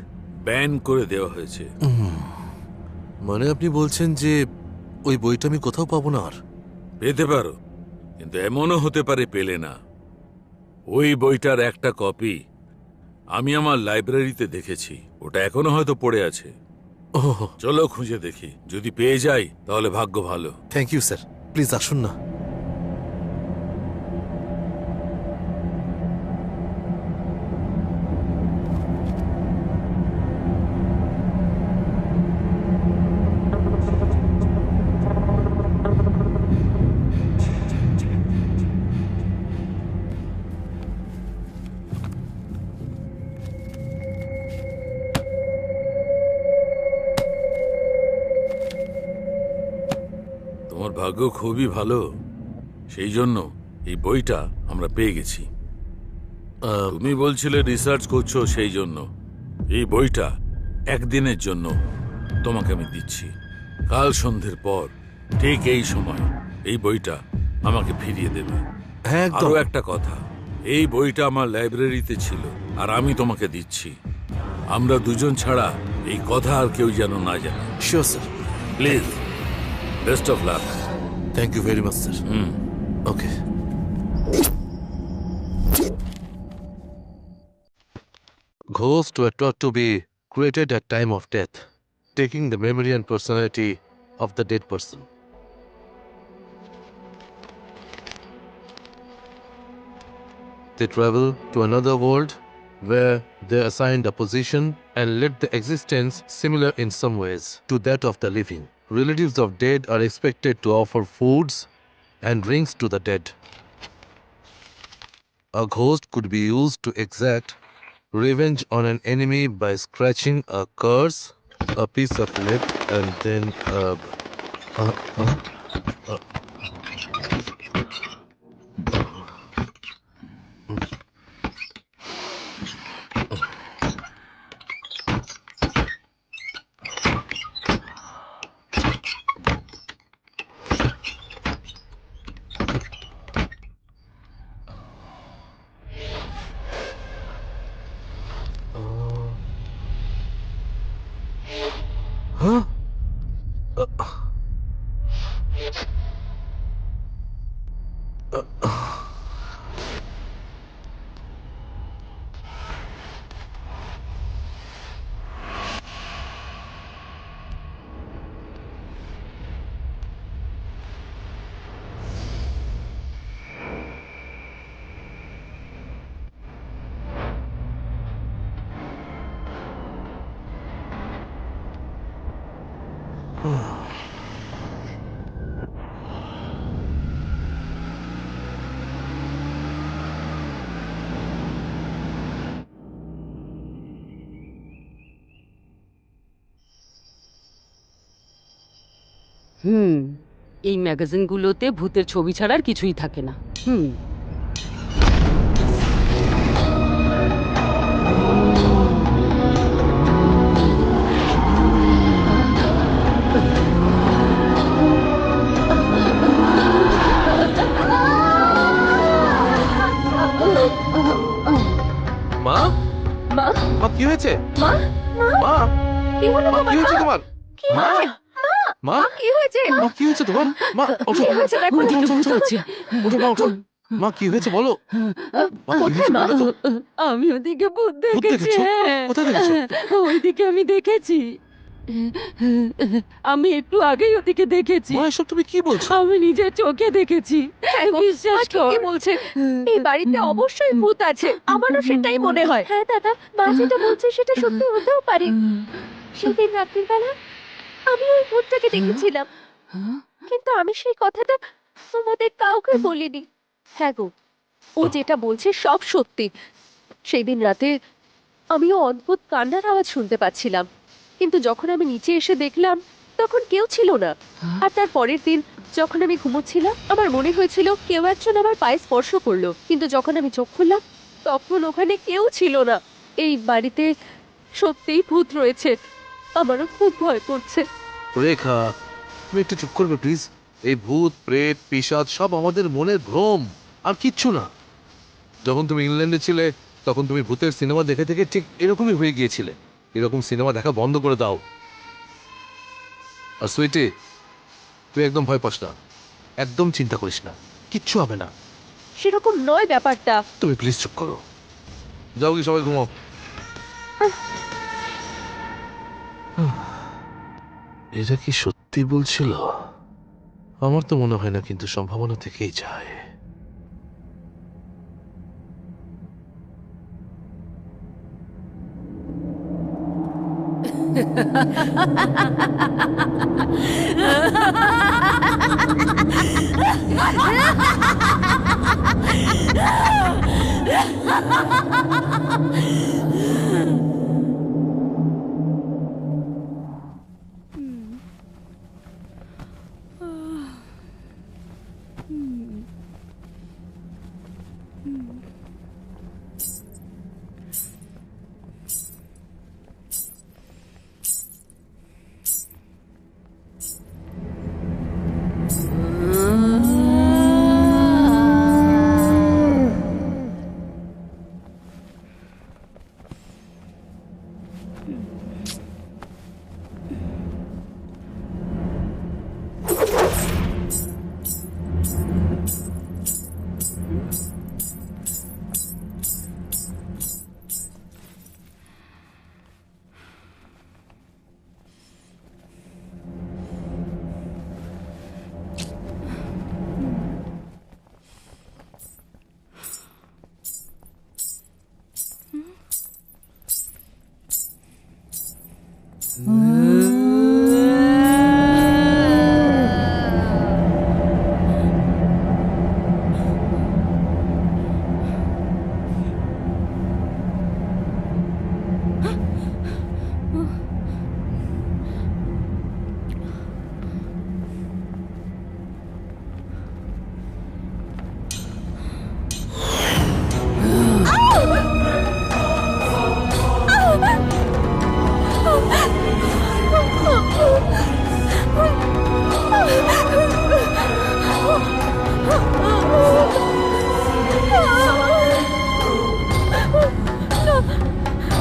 Speaker 1: ব্যান করে দেওয়া হয়েছে।
Speaker 5: মানে আপনি বলছেন যে ওই বইটা আমি কোথাও পাবো না? আর
Speaker 1: পেতে পারো, কিন্তু এমনও হতে পারে পেলে না। ওই বইটার একটা কপি আমি আমার লাইব্রেরিতে দেখেছি, ওটা এখনো হয়তো পড়ে আছে।
Speaker 5: ওহ,
Speaker 1: চলো খুঁজে দেখি, যদি পেয়ে যাই তাহলে ভাগ্য ভালো।
Speaker 5: থ্যাংক ইউ স্যার, প্লিজ আসুন না।
Speaker 1: তোমার ভাগ্য খুবই ভালো, সেই জন্য এই বইটা আমরা পেয়ে গেছি। তুমি বলছিলে রিসার্চ করছো, সেই জন্য এই বইটা একদিনের জন্য তোমাকে আমি দিচ্ছি। কাল সন্ধ্যের পর ঠিক এই সময় এই বইটা আমাকে ফিরিয়ে দেবে।
Speaker 5: হ্যাঁ,
Speaker 1: আরো একটা কথা, এই বইটা আমার লাইব্রেরিতে ছিল আর আমি তোমাকে দিচ্ছি। আমরা দুজন ছাড়া এই কথা আর কেউ যেন না জানে।
Speaker 5: Sure sir.
Speaker 1: Please, best of luck.
Speaker 5: Thank you very much sir. Okay. Ghosts were taught to be created at time of death, taking the memory and personality of the dead person. They travel to another world where they are assigned a position and led the existence similar in some ways to that of the living. Relatives of dead are expected to offer foods and drinks to the dead. A ghost could be used to exact revenge on an enemy by scratching a curse, a piece of lip, and then
Speaker 6: এই ম্যাগাজিনগুলোতে ভূতের ছবি ছাড়া আর কিছুই থাকে না।
Speaker 5: হয়েছে?
Speaker 3: মা
Speaker 5: মা
Speaker 3: কি হলো
Speaker 5: মা, কি হয়েছে
Speaker 3: তোমার?
Speaker 5: তোমার? মা মা
Speaker 3: কি হয়েছে?
Speaker 5: মা, কি হয়েছে তোমার? মা ওঠো
Speaker 3: কি হয়েছে দেখো না।
Speaker 5: ওঠো মা, ওঠো। মা, কি হয়েছে বলো? মা, কি হয়েছে বলো তো?
Speaker 6: আমি ওদিকে ভূত
Speaker 5: ভূত
Speaker 6: দেখেছি।
Speaker 5: দেখেছো?
Speaker 6: হ্যাঁ।
Speaker 5: কোথায় দেখেছো?
Speaker 6: ওইদিকে আমি দেখেছি। আমি একটু আগেই ওদিকে দেখেছি।
Speaker 5: মা, এসব তুমি কি বলছো?
Speaker 6: আমি নিজের চোখে দেখেছি। বিশ্বাস কর।
Speaker 3: কি বলছে? এই বাড়িতে অবশ্যই ভূত আছে। আমারও সেটাই মনে হয়। হ্যাঁ দাদা, মা যেটা বলছে সেটা সত্যি হতেও পারে। সেদিন রাত্রির বেলা আমি ওই ভূতটাকে দেখেছিলাম, কিন্তু আমি সেই কথাটা তোমাদের কাউকে বলিনি। হ্যাঁ গো, ও যেটা বলছে সব সত্যি। সেই দিন রাতে আমিও অদ্ভুত কান্নার আওয়াজ শুনতে পাচ্ছিলাম, কিন্তু যখন আমি নিচে এসে দেখলাম তখন কেউ ছিল না। আর তার পরের দিন যখন আমি ঘুমোচ্ছিলাম আমার মনে হয়েছিল কেউ একজন আমার পায়ে স্পর্শ করলো, কিন্তু যখন আমি চোখ খুললাম তখন ওখানে কেউ ছিল না। এই বাড়িতে সত্যিই ভূত রয়েছে। আমারও খুব ভয় করছে।
Speaker 5: রেখা, তুমি একটু চুপ করবে প্লিজ? এই ভূত প্রেত পিশাচ সব আমাদের মনের ভ্রম, আর কিচ্ছু না। যখন তুমি ইংল্যান্ডে ছিলে তখন তুমি ভূতের সিনেমা দেখে থেকে ঠিক এরকমই হয়ে গিয়েছিলে। এরকম সিনেমা দেখা বন্ধ করে দাও। আর সুইটি, তুই একদম ভয় পাস না, একদম চিন্তা করিস না, কিচ্ছু হবে না।
Speaker 3: সেরকম নয় ব্যাপারটা।
Speaker 5: তুমি প্লিজ চুপ করো। যাও কি সবাই ঘুমাও। এটা কি সত্যি বলছিল? আমার তো মনে হয় না, কিন্তু সম্ভাবনা থেকেই যায়।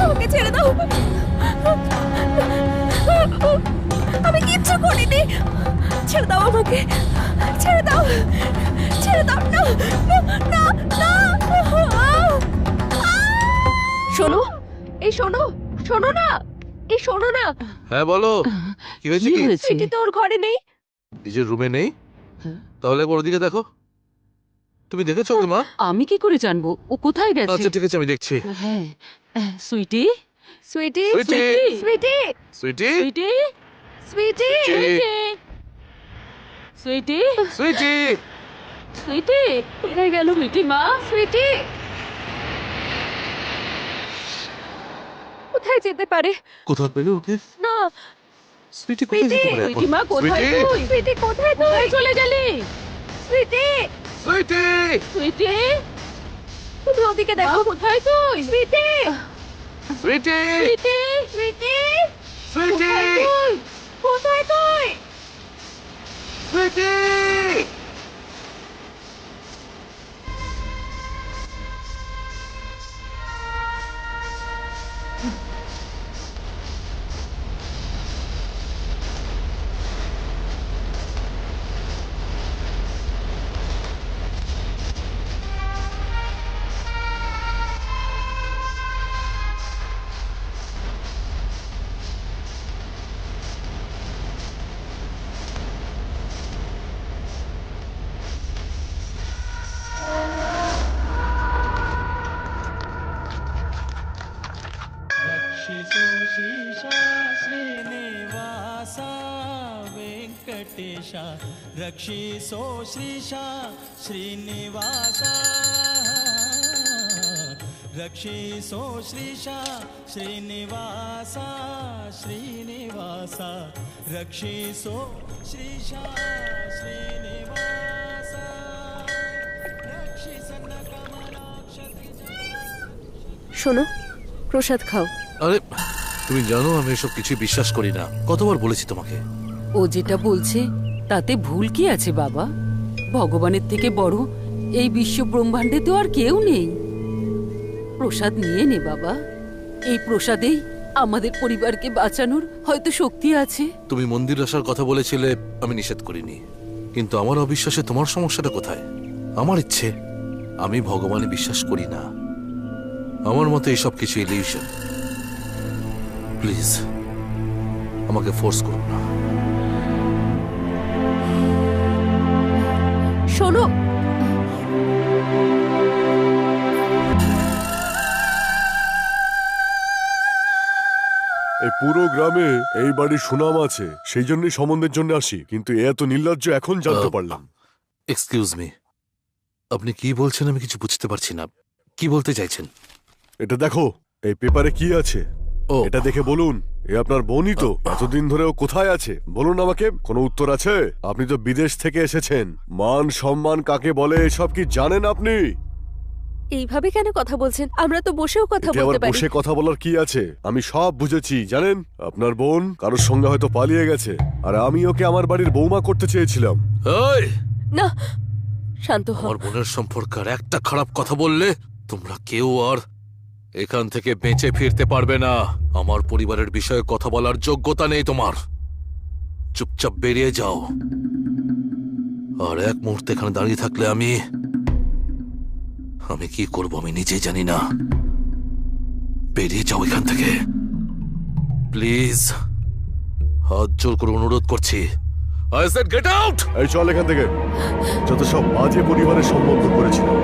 Speaker 3: আমাকে ছেড়ে দাও। আমি কিচ্ছু করিনি। ছেড়ে দাও আমাকে, ছেড়ে দাও, ছেড়ে দাও। না না না। শোনো, এই শোনো, শোনো না, এই শোনো না।
Speaker 5: হ্যাঁ বলো, কি হয়েছে? কি
Speaker 3: সুইটি তো ওর ঘরে নেই।
Speaker 5: নিজের রুমে নেই? তাহলে একবার ওদিকে দেখো। তুমি দেখেছো ওকে মা?
Speaker 6: আমি কি করে জানবো ও কোথায় গেছে?
Speaker 5: আচ্ছা ঠিক আছে, আমি দেখছি।
Speaker 6: হ্যাঁ, সুইটি,
Speaker 3: সুইটি,
Speaker 5: সুইটি,
Speaker 3: সুইটি,
Speaker 5: সুইটি,
Speaker 6: সুইটি,
Speaker 3: সুইটি,
Speaker 6: সুইটি,
Speaker 5: সুইটি,
Speaker 6: সুইটি, কোথায় গেল সুইটি মা?
Speaker 3: সুইটি কোথায় যেতে পারে?
Speaker 5: কোথায় পেলে ওকে?
Speaker 3: না,
Speaker 5: সুইটি কোথায় যেতে পারে?
Speaker 6: সুইটি মা কোথায়
Speaker 5: সুইটি,
Speaker 6: তুই?
Speaker 3: সুইটি কোথায় তুই?
Speaker 6: কোথায় চলে গেলি?
Speaker 3: সুইটি,
Speaker 5: সুইটি,
Speaker 6: সুইটি,
Speaker 3: তুমি ওদিকে দেখো।
Speaker 6: কোথায় তুই?
Speaker 3: সুইটি,
Speaker 5: সুইটি,
Speaker 6: সুইটি,
Speaker 3: সুইটি,
Speaker 5: সুইটি,
Speaker 3: কোথায় তুই?
Speaker 5: সুইটি।
Speaker 11: रक्षिसो श्रीशा श्रीनिवास रक्षिसो श्रीशा श्रीनिवास श्रीनिवास रक्षिसो श्रीशा श्रीनिवास
Speaker 3: শোনো, প্রসাদ খাও।
Speaker 5: আরে তুমি জানো আমি এসব কিছু বিশ্বাস করি না, কতবার বলেছি তোমাকে।
Speaker 6: ও যেটা বলছে তাতে ভুল কি আছে বাবা? ভগবানের থেকে বড় এই বিশ্ব ব্রহ্মাণ্ডে তো আর কেউ নেই। প্রসাদ নিয়ে নে বাবা, এই প্রসাদেই আমাদের পরিবারকে বাঁচানোর হয়তো শক্তি আছে।
Speaker 5: তুমি মন্দির আসার কথা বলেছিলে, আমি নিষেধ করিনি, কিন্তু আমার অবিশ্বাসে তোমার সমস্যাটা কোথায়? আমার ইচ্ছে, আমি ভগবানে বিশ্বাস করি না। আমার মতে এইসব কিছু ইলিউশন। প্লিজ আমাকে ফোর্স করো না।
Speaker 3: শোনো,
Speaker 2: এই পুরো গ্রামে এই বাড়ির সুনাম আছে, সেই জন্যই সম্বন্ধের জন্য আসি, কিন্তু এত নির্লজ্জ এখন জানতে পারলাম।
Speaker 5: এক্সকিউজ মি, আপনি কি বলছেন আমি কিছু বুঝতে পারছি না। কি বলতে চাইছেন?
Speaker 2: এটা দেখো, এই পেপারে কি আছে এটা দেখে বলুন। এ আপনার বোনই তো। এতদিন ধরে ও কোথায় আছে বলুন আমাকে, কোনো উত্তর আছে? আপনি তো বিদেশ থেকে এসেছেন, মান সম্মান কাকে বলে এসব কি জানেন আপনি?
Speaker 3: এইভাবে কেন কথা বলছেন? আমরা তো বসেও কথা
Speaker 2: এতে আবার
Speaker 3: বলতে পারি।
Speaker 2: বসে কথা বলার কি আছে? আমি সব বুঝেছি জানেন। আপনার বোন কারোর সঙ্গে হয়তো পালিয়ে গেছে, আর আমি ওকে আমার বাড়ির বৌমা করতে চেয়েছিলাম।
Speaker 3: না, শান্ত হও।
Speaker 5: আমার বোনের সম্পর্কে আর একটা খারাপ কথা বললে তোমরা কেউ আর এখান থেকে বেঁচে ফিরতে পারবে না। আমার পরিবারের বিষয়ে কথা বলার যোগ্যতা নেই তোমার। চুপচাপ বেরিয়ে যাও। আর এক মুহূর্তে এখানে দাঁড়িয়ে থাকলে আমি কি করব আমি নিজে জানি না। বেরিয়ে যাও এখান থেকে প্লিজ, হাত জোর করে অনুরোধ করছি। I said get out!
Speaker 2: এই চল এখান থেকে, যত সব বাজে পরিবারের সম্বন্ধ করেছিলাম।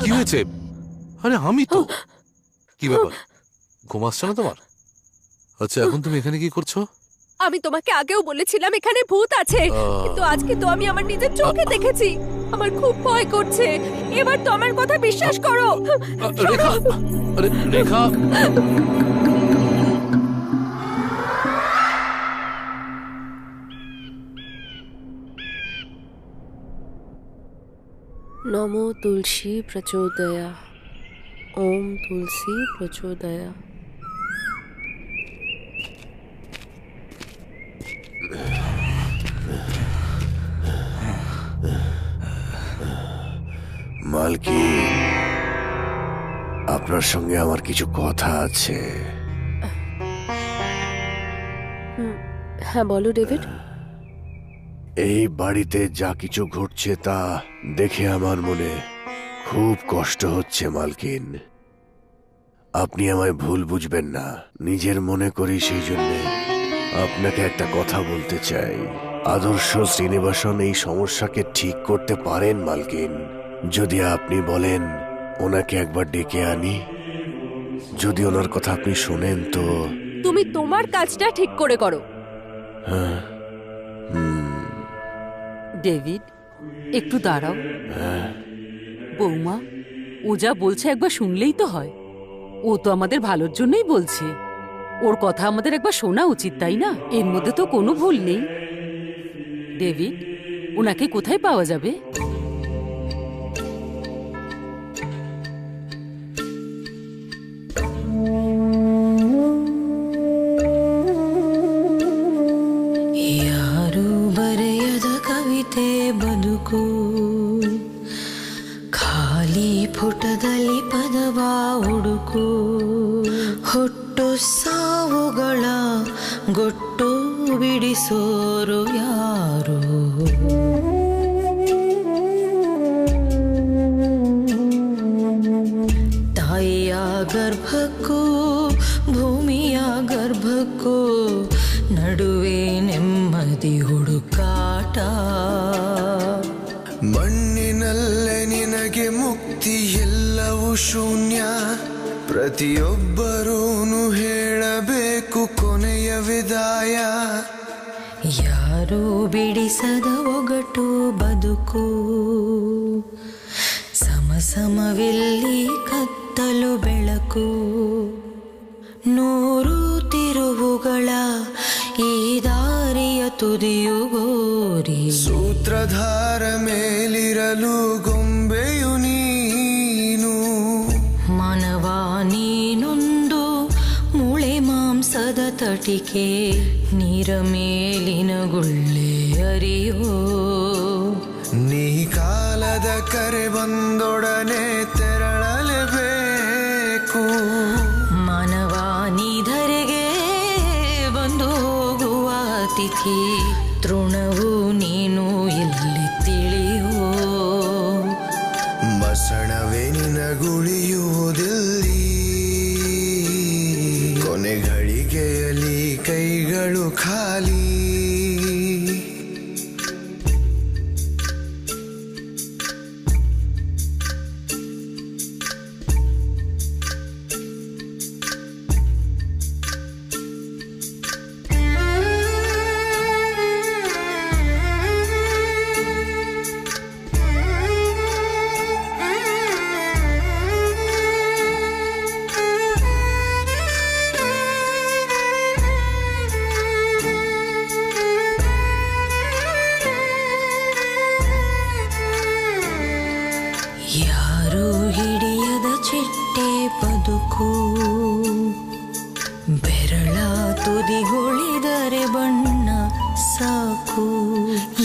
Speaker 5: কি হয়েছে? আরে আমি তো। কি ব্যাপার, ঘুম আসছে না তোমার? আচ্ছা এখন তুমি এখানে কি করছো?
Speaker 3: আমি তোমাকে আগেও বলেছিলাম এখানে ভূত আছে, কিন্তু আজকে তো আমি আমার নিজের চোখে দেখেছি। আমার খুব ভয় করছে। এবার তো আমার কথা বিশ্বাস করো।
Speaker 5: রেখা, আরে রেখা,
Speaker 3: নমো তুলসী প্রচোদয়া, ওম তুলসী প্রচোদয়া।
Speaker 4: মালকিন, আপনার সঙ্গে আমার কিছু কথা আছে।
Speaker 3: হ্যাঁ বলো ডেভিড।
Speaker 4: এই বাড়িতে যা কিছু ঘটছে তা দেখে আমার মনে খুব কষ্ট হচ্ছে মালকিন। আপনি আমায় ভুল বুঝবেন না, নিজের মনে করি, সেই জন্যে আপনাকে একটা কথা বলতে চাই। আদর্শ শ্রীনিবাসন এই সমস্যাকে ঠিক করতে পারেন মালকিন। যদি আপনি বলেন ওনাকে একবার ডেকে আনি, যদি ওনার কথা আপনি শোনেন তো।
Speaker 3: তুমি তোমার কাজটা ঠিক করে করো।
Speaker 4: হ্যাঁ,
Speaker 6: ডেভিড, একটু দাঁড়াও। বৌমা, ও যা বলছে একবার শুনলেই তো হয়। ও তো আমাদের ভালোর জন্যই বলছে। ওর কথা আমাদের একবার শোনা উচিত, তাই না? এর মধ্যে তো কোনো ভুল নেই। ডেভিড, ওনাকে কোথায় পাওয়া যাবে?
Speaker 8: ಯಾರು ಬರೆಯದ ಕವಿತೆ ಬದುಕು, ಖಾಲಿ ಪುಟದಲ್ಲಿ ಪದವ ಹುಡುಕು. ಹುಟ್ಟು ಸಾವುಗಳ ಗೊಟ್ಟು ಬಿಡಿಸೋರು ಯಾರು? ತಾಯಿಯ ಗರ್ಭಕ್ಕೂ ಭೂಮಿಯ ಗರ್ಭಕ್ಕೂ ನಡುವೆ ನೆಮ್ಮದಿ ಹುಡುಕಾಟ.
Speaker 7: ಮಣ್ಣಿನಲ್ಲೇ ನಿನಗೆ ಮುಕ್ತಿ, ಎಲ್ಲವೂ ಶೂನ್ಯ. ಪ್ರತಿಯೊಬ್ಬರೂನು ಹೇಳಬೇಕು ಕೊನೆಯ ವಿದಾಯ.
Speaker 8: ಯಾರು ಬಿಡಿಸದ ಒಗಟು ಬದುಕು, ಸಮಸಮವಿಲ್ಲಿ ಕತ್ತಲು ಬೆಳಕು. ನೂರು ತಿರುವುಗಳ ಈ ದಾರಿಯ ತುದಿಯು ಗೋರಿ.
Speaker 7: ಸೂತ್ರಧಾರ ಮೇಲಿರಲು ಗೊಂಬೆಯು ನೀನು.
Speaker 8: ಮಾನವ ನೀನೊಂದು ಮೂಳೆ ಮಾಂಸದ ತಟಿಕೆ, ನೀರ ಮೇಲಿನ ಗುಳ್ಳೆ ಅರಿಯೋ.
Speaker 7: ನೀ ಕಾಲದ ಕರೆ ಬಂದೊಡನೆ ತೆರಳಲೇಬೇಕು.
Speaker 8: ಮಾನವ ನೀಧರೆಗೆ ಬಂದು ಹೋಗುವ ಅತಿಥಿ, ತೃಣವು ನೀನು ಎಲ್ಲಿ ತಿಳಿಯೋ.
Speaker 7: ಮಸಣವೇ ನಿನಗುಳಿಯುವುದಿಲ್ಲಿ, ಕೊನೆ ಘಳಿಗೆಯಲ್ಲಿ ಕೈಗಳು ಖಾಲಿ.
Speaker 8: ಯಾರು ಹಿಡಿಯದ ಚಿಟ್ಟೆ ಬದುಕು, ಬೆರಳ ತುದಿಗೊಳಿದರೆ ಬಣ್ಣ ಸಾಕು.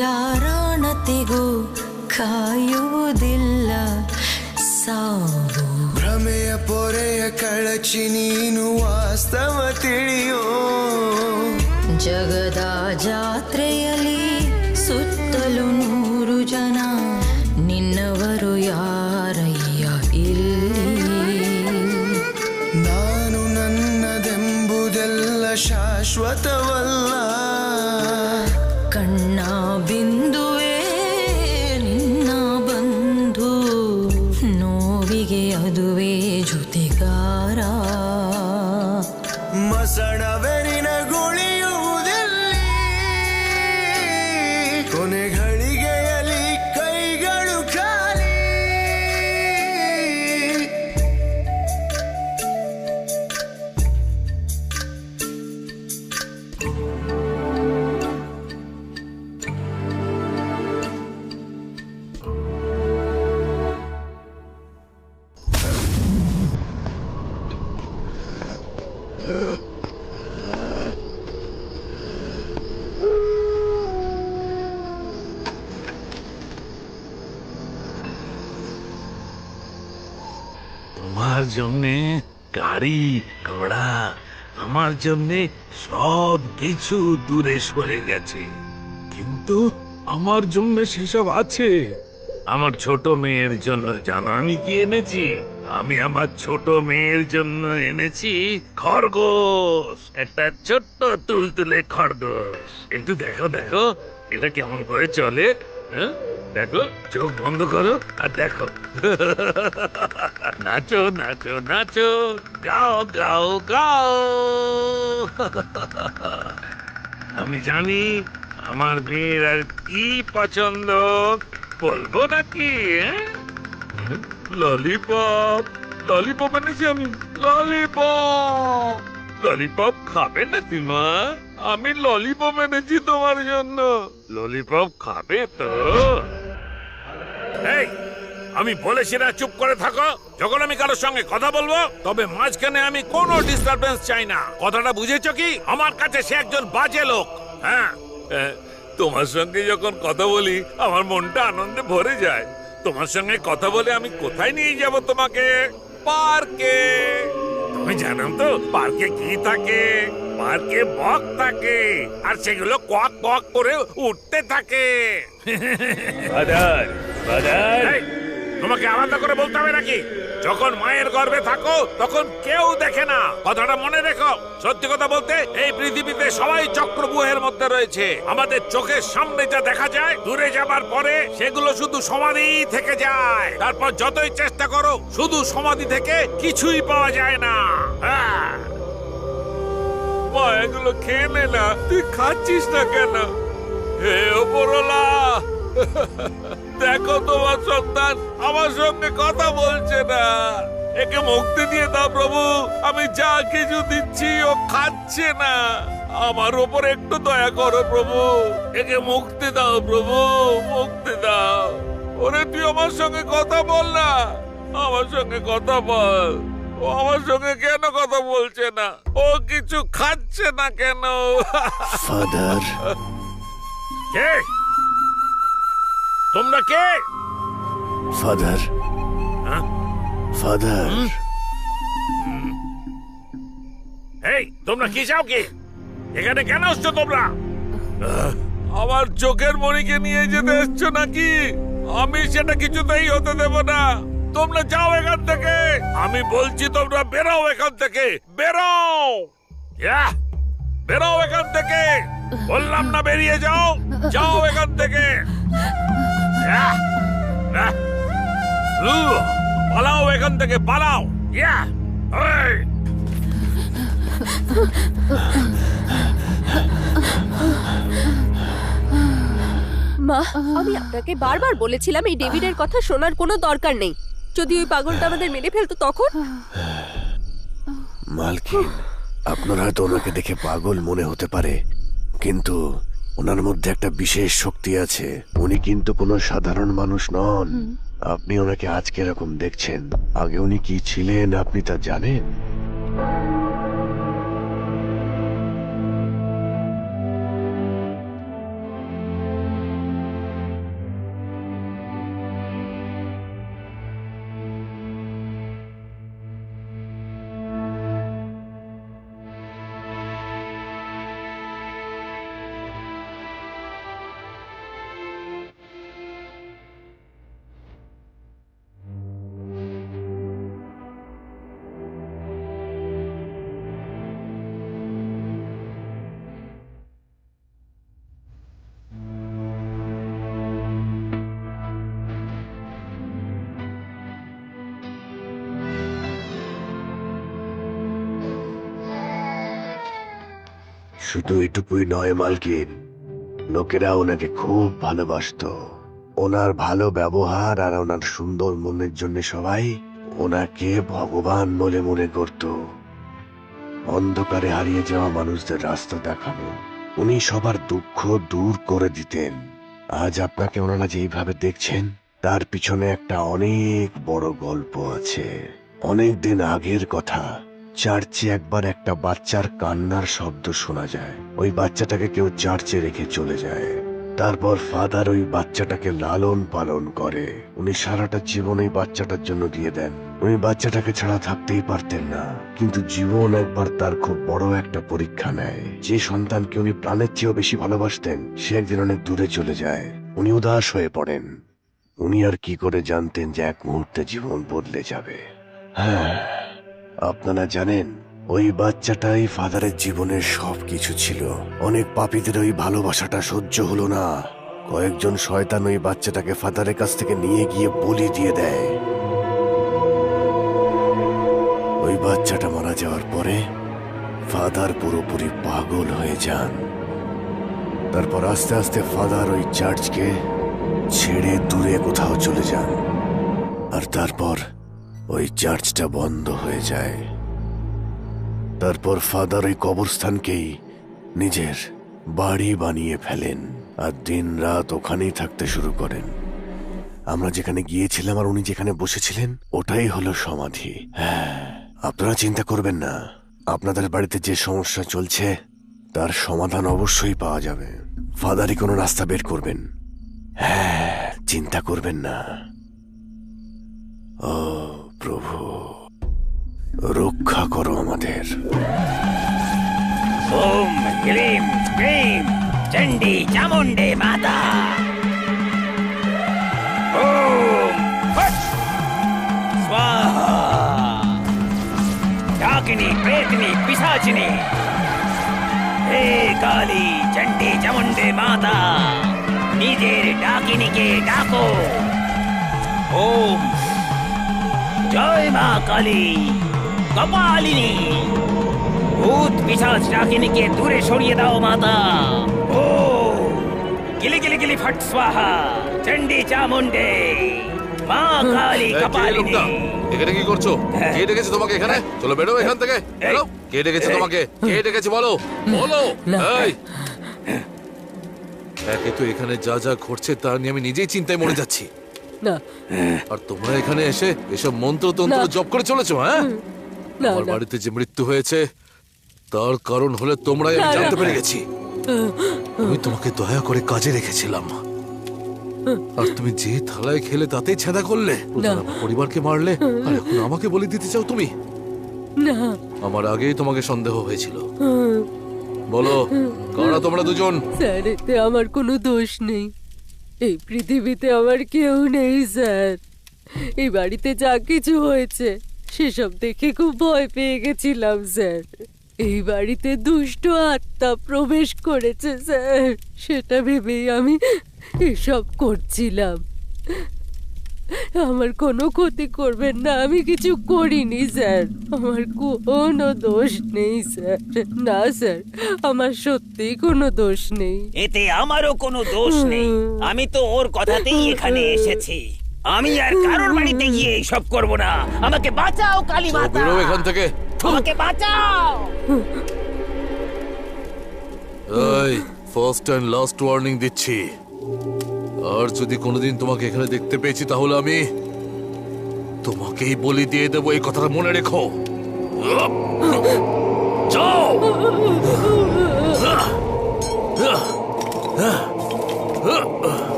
Speaker 8: ಯಾರಾಣತೆಗೂ ಕಾಯುವುದಿಲ್ಲ ಸಾವು.
Speaker 7: ಭ್ರಮೆಯ ಪೊರೆಯ ಕಳಚಿ ನೀನು ವಾಸ್ತವ ತಿಳಿಯೋ.
Speaker 8: ಜಗದ ಜಾತ್ರೆಯಲ್ಲಿ ಸುತ್ತಲೂ 100 ಜನ, ನಿನ್ನವರು ಯಾರಯ್ಯ ಇಲ್ಲಿ?
Speaker 7: ನಾನು ನನ್ನದೆಂಬುದೆಲ್ಲ ಶಾಶ್ವತವಲ್ಲ.
Speaker 8: ಕಣ್ಣ ಬಿಂದುವೆ ನಿನ್ನ ಬಂಧು, ನೋವಿಗೆ ಅದುವೇ ಜೊತೆಗಾರ.
Speaker 7: ಮಸಣವೇ ನಿನಗುಳಿಯುವುದಿಲ್ಲಿ, ಕೊನೆ ಘಳಿಗೆಯಲ್ಲಿ ಕೈಗಳು ಖಾಲಿ.
Speaker 1: তোমার জন্যে গাড়ি ঘোড়া, আমার জন্যে সব কিছু দূরে সরে গেছে, কিন্তু আমার জন্য সেসব আছে। আমার ছোট মেয়ের জন্য জানো আমি কি এনেছি? আমি আমার ছোট মেয়ের জন্য এনেছি খরগোশ, একটা ছোট্ট তুলতুলে খরগোশ। একটু দেখো দেখো এটা কেমন করে চলে, হ্যাঁ? দেখো, চোখ বন্ধ করো আর দেখো। নাচো নাচো নাচো, গাও গাও গাও। আমি জানি আমার মেয়ের আর কি পছন্দ বলবো নাকি? ললিপপ, ললিপপ এনেছি আমি। ললিপপ, ললিপপ খাবে না মা? আমি ললিপপ এনেছি তোমার জন্য। ললিপপ খাবে তো? এই, আমি বলেছি না চুপ করে থাকো। যখন আমি কারোর সঙ্গে কথা বলবো তবে মাঝখানে আমি কোনো ডিস্টারবেন্স চাই না। কথাটা বুঝেছো কি? আমার কাছে সে একজন বাজে লোক। হ্যাঁ, তোমার সঙ্গে যখন কথা বলি আমার মনটা আনন্দে ভরে যায়। তোমার সঙ্গে কথা বলে আমি কোথায় নিয়ে যাব তোমাকে? পার্কে। তুমি জানো তো পার্কে কি থাকে? পার্কে বক থাকে, আর সেগুলো কোয়াক কোয়াক করে উঠতে থাকে। এই, তোমাকে আলাদা করে বলতে হবে নাকি? যখন মায়ের গর্ভে থাকো তখন কেউ দেখে না, কথাটা মনে রেখো। সত্যি কথা বলতে এই পৃথিবীতে সবাই চক্রব্যূহের মধ্যে রয়েছে। আমাদের চোখের সামনে যা দেখা যায় দূরে যাবার পরে সেগুলো শুধু সমাধি থেকে যায়। তারপর যতই চেষ্টা করো শুধু সমাধি থেকে কিছুই পাওয়া যায় না। মা, এগুলো খেয়ে নে না। তুই খাচ্ছিস না কেন? হে ওপরওয়ালা, দেখো তোমার সন্তান আমার সঙ্গে কথা বলছে না। একে মুক্তি দিয়ে দাও প্রভু। আমি যা কিছু দিচ্ছি ও খাচ্ছে না। আমার উপর একটু দয়া করো প্রভু। একে মুক্তি দাও প্রভু, মুক্তি দাও। ওরে তুই আমার সঙ্গে কথা বল না, আমার সঙ্গে কথা বল। ও আমার সঙ্গে কেন কথা বলছে না? ও কিছু খাচ্ছে না কেন?
Speaker 2: ফাদার।
Speaker 1: কে তোমরা? কে?
Speaker 2: Father, father.
Speaker 1: এই, তোমরা কি চাও? কি এখানে কেন আসছো তোমরা? আমার চোখের মণিকে নিয়ে যেতে এসছো নাকি? আমি সেটা কিছুতেই হতে দেব না। তোমরা যাও এখান থেকে। আমি বলছি তোমরা বেরাও এখান থেকে। বেরাও, বেরাও এখান থেকে। বললাম না বেরিয়ে যাও। যাও এখান থেকে। পালাও এখান থেকে, পালাও।
Speaker 3: মা, আমি আপনাকে বারবার বলেছিলাম এই ডেভিডের কথা শোনার কোনো দরকার নেই। যদি ওই পাগলটা আমাদের মেরে ফেলতো তখন?
Speaker 2: মালকিন, আপনার হয়তো ওনাকে দেখে পাগল মনে হতে পারে, কিন্তু ওনার মধ্যে একটা বিশেষ শক্তি আছে। উনি কিন্তু কোনো সাধারণ মানুষ নন। আপনি ওনাকে আজকে এরকম দেখছেন, আগে উনি কি ছিলেন আপনি তা জানেন? শুধু এটুকুই নয় মালকিন, লোকেরা ওনাকে খুব ভালোবাসতো। ওনার ভালো ব্যবহার আর ওনার সুন্দর মনের জন্য সবাই ওনাকে ভগবান বলে মনে করত। অন্ধকারে হারিয়ে যাওয়া মানুষদের রাস্তা দেখানো, উনি সবার দুঃখ দূর করে দিতেন। আজ আপনাকে ওনারা যেইভাবে দেখছেন তার পিছনে একটা অনেক বড় গল্প আছে। অনেক দিন আগের কথা, চার্চে একবার একটা বাচ্চার কান্নার শব্দ শোনা যায়। ওই বাচ্চাটাকে কেউ চার্চে রেখে চলে যায়। তারপর ফাদার ওই বাচ্চাটাকে লালন পালন করে। উনি সারাটা জীবন ওই বাচ্চাটার জন্য দিয়ে দেন। উনি বাচ্চাটাকে ছাড়া থাকতেই পারতেন না, কিন্তু জীবন একবার তার খুব বড় একটা পরীক্ষা নেয়। যে সন্তানকে উনি প্রাণের চেয়েও বেশি ভালোবাসতেন সে একদিন অনেক দূরে চলে যায়। উনি উদাস হয়ে পড়েন। উনি আর কি করে জানতেন যে এক মুহূর্তে জীবন বদলে যাবে? হ্যাঁ, আপনারা জানেন ওই বাচ্চাটাই ফাদারের জীবনের সবকিছু ছিল। অনেক পাপীদের ওই ভালোবাসাটা সহ্য হলো না। কয়েকজন শয়তান ওই বাচ্চাটাকে ফাদারের কাছ থেকে নিয়ে গিয়ে বলি দিয়ে দেয়। ওই বাচ্চাটা মারা যাওয়ার পরে ফাদার পুরোপুরি পাগল হয়ে যান। তারপর আস্তে আস্তে ফাদার ওই চার্চকে ছেড়ে দূরে কোথাও চলে যান, আর তারপর ওই চার্চটা বন্ধ হয়ে যায়। তারপর ফাদার ওই কবরস্থানকেই নিজের বাড়ি বানিয়ে ফেলেন আর দিন রাত ওখানেই থাকতে শুরু করেন। আমরা যেখানে গিয়েছিলাম আর উনি যেখানে বসেছিলেন ওটাই হলো সমাধি। হ্যাঁ, আপনারা চিন্তা করবেন না, আপনাদের বাড়িতে যে সমস্যা চলছে তার সমাধান অবশ্যই পাওয়া যাবে। ফাদারই কোনো রাস্তা বের করবেন। হ্যাঁ, চিন্তা করবেন না। ও প্রভু, রক্ষা করো আমাদের।
Speaker 12: ওম ক্লিম ক্লিম চণ্ডী চামুণ্ডে মাতা। ওম ফট স্বাহা। ডাকিনী প্রেতনী পিশাচিনী, হে কালী চণ্ডী চামুণ্ডে মাতা, নিজের ডাকিনীকে ডাকো। ওম জয় মা কালী কপালিনী, ভূত পিশাচ ডাকিনীকে দূরে সরিয়ে দাও মাতা। ও গিলি গিলি গিলি ফট স্বাহা চণ্ডী চামুণ্ডে মা কালী কপালিনী।
Speaker 5: এখানে কি করছো? কে ডেকেছে তোমাকে এখানে? চলো বেরো এখান থেকে, বেরো। কে ডেকেছে তোমাকে? কে ডেকেছে বলো, বলো। এই একে তো এখানে যা যা ঘটছে তা নিয়ে আমি নিজেই চিন্তায় মরে যাচ্ছি
Speaker 6: না,
Speaker 5: আর তোমরা এখানে এসে এসব মন্ত্রতন্ত্র জপ করে চলেছো। হ্যাঁ, আমার বাড়িতে যে মৃত্যু হয়েছে তার কারণ হলে তোমরাই, আমি জানতে পেরে গেছি। আমি তোমাকে দয়া করে কাজে রেখেছিলাম, আর তুমি যে থালায় খেলে তাতেই ছেদা করলে। আমার পরিবারকে মারলে, আর এখন আমাকে বলে দিতে চাও তুমি?
Speaker 6: না,
Speaker 5: আমার আগেই তোমাকে সন্দেহ হয়েছিল। বলো, কারা তোমরা দুজন?
Speaker 6: স্যার, এতে আমার কোনো দোষ নেই। এই পৃথিবীতে আমার কেউ নেই স্যার। এই বাড়িতে যা কিছু হয়েছে সেসব দেখে খুব ভয় পেয়ে গেছিলাম স্যার। এই বাড়িতে দুষ্ট আত্মা প্রবেশ করেছে স্যার, সেটা ভেবেই আমি এসব করছিলাম। আমার কোনো ক্ষতি করবেন না, আমি কিছু করিনি স্যার। আমার কোনো দোষ নেই স্যার। না স্যার, আমার সত্যি কোনো দোষ নেই।
Speaker 12: এতে আমারও কোনো দোষ নেই, আমি তো ওর কথাতেই এখানে এসেছি। আমি আর কারোর বাড়িতে গিয়ে এইসব করব না। আমাকে বাঁচাও কালী মাতা,
Speaker 5: বেরো এখান থেকে।
Speaker 12: আমাকে বাঁচাও।
Speaker 5: এই ফার্স্ট এন্ড লাস্ট ওয়ার্নিং দিচ্ছি, আর যদি কোনোদিন তোমাকে এখানে দেখতে পেয়েছি তাহলে আমি তোমাকেই বলি দিয়ে দেবো, এই কথাটা মনে রেখো। যাও।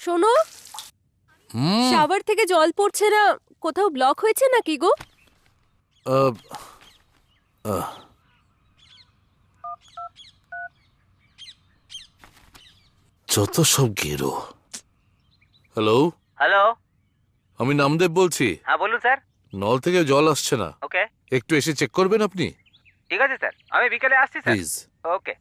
Speaker 3: শোনো, শাওয়ার থেকে জল পড়ছে না, কোথাও ব্লক হয়েছে নাকি গো?
Speaker 5: যত সব গেরো। হ্যালো
Speaker 12: হ্যালো,
Speaker 5: আমি নামদেব বলছি।
Speaker 12: হ্যাঁ বলুন স্যার।
Speaker 5: নল থেকে জল আসছে না,
Speaker 12: ওকে,
Speaker 5: একটু এসে চেক করবেন আপনি?
Speaker 12: ঠিক আছে স্যার, আমি বিকেলে আসছি স্যার।
Speaker 5: প্লিজ।
Speaker 12: ওকে।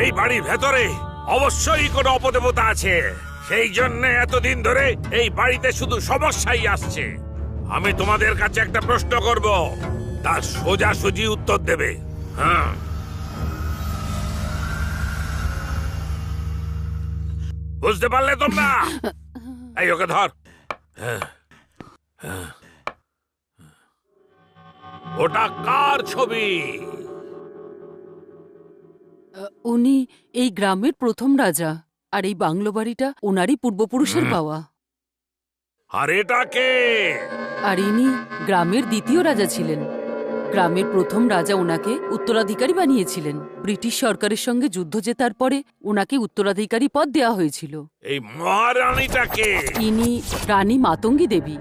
Speaker 1: এই বাড়ির ভেতরে অবশ্যই কোনো অপদেবতা আছে, সেই জন্য এতদিন ধরে এই বাড়িতে শুধু সমস্যাই আসছে। আমি তোমাদের কাছে একটা প্রশ্ন করব, তার সোজাসুজি উত্তর দেবে। হ্যাঁ, বুঝতে পারলে তোমরা? এই ওকে ধর। ওটা কার ছবি?
Speaker 6: উনি এই গ্রামের প্রথম রাজা, আর এই বাংলো বাড়িটা ওনারই পূর্বপুরুষের পাওয়া।
Speaker 1: আর এটা কে?
Speaker 6: আর ইনি গ্রামের দ্বিতীয় রাজা ছিলেন। গ্রামের প্রথম রাজা ওনাকে উত্তরাধিকারী বানিয়েছিলেন। ব্রিটিশ সরকারের সঙ্গে যুদ্ধ জেতার পরে ওনাকে উত্তরাধিকারী পদ দেওয়া হয়েছিল।
Speaker 1: এই মহারানীটা কে?
Speaker 6: ইনি রানী মাতঙ্গী দেবী।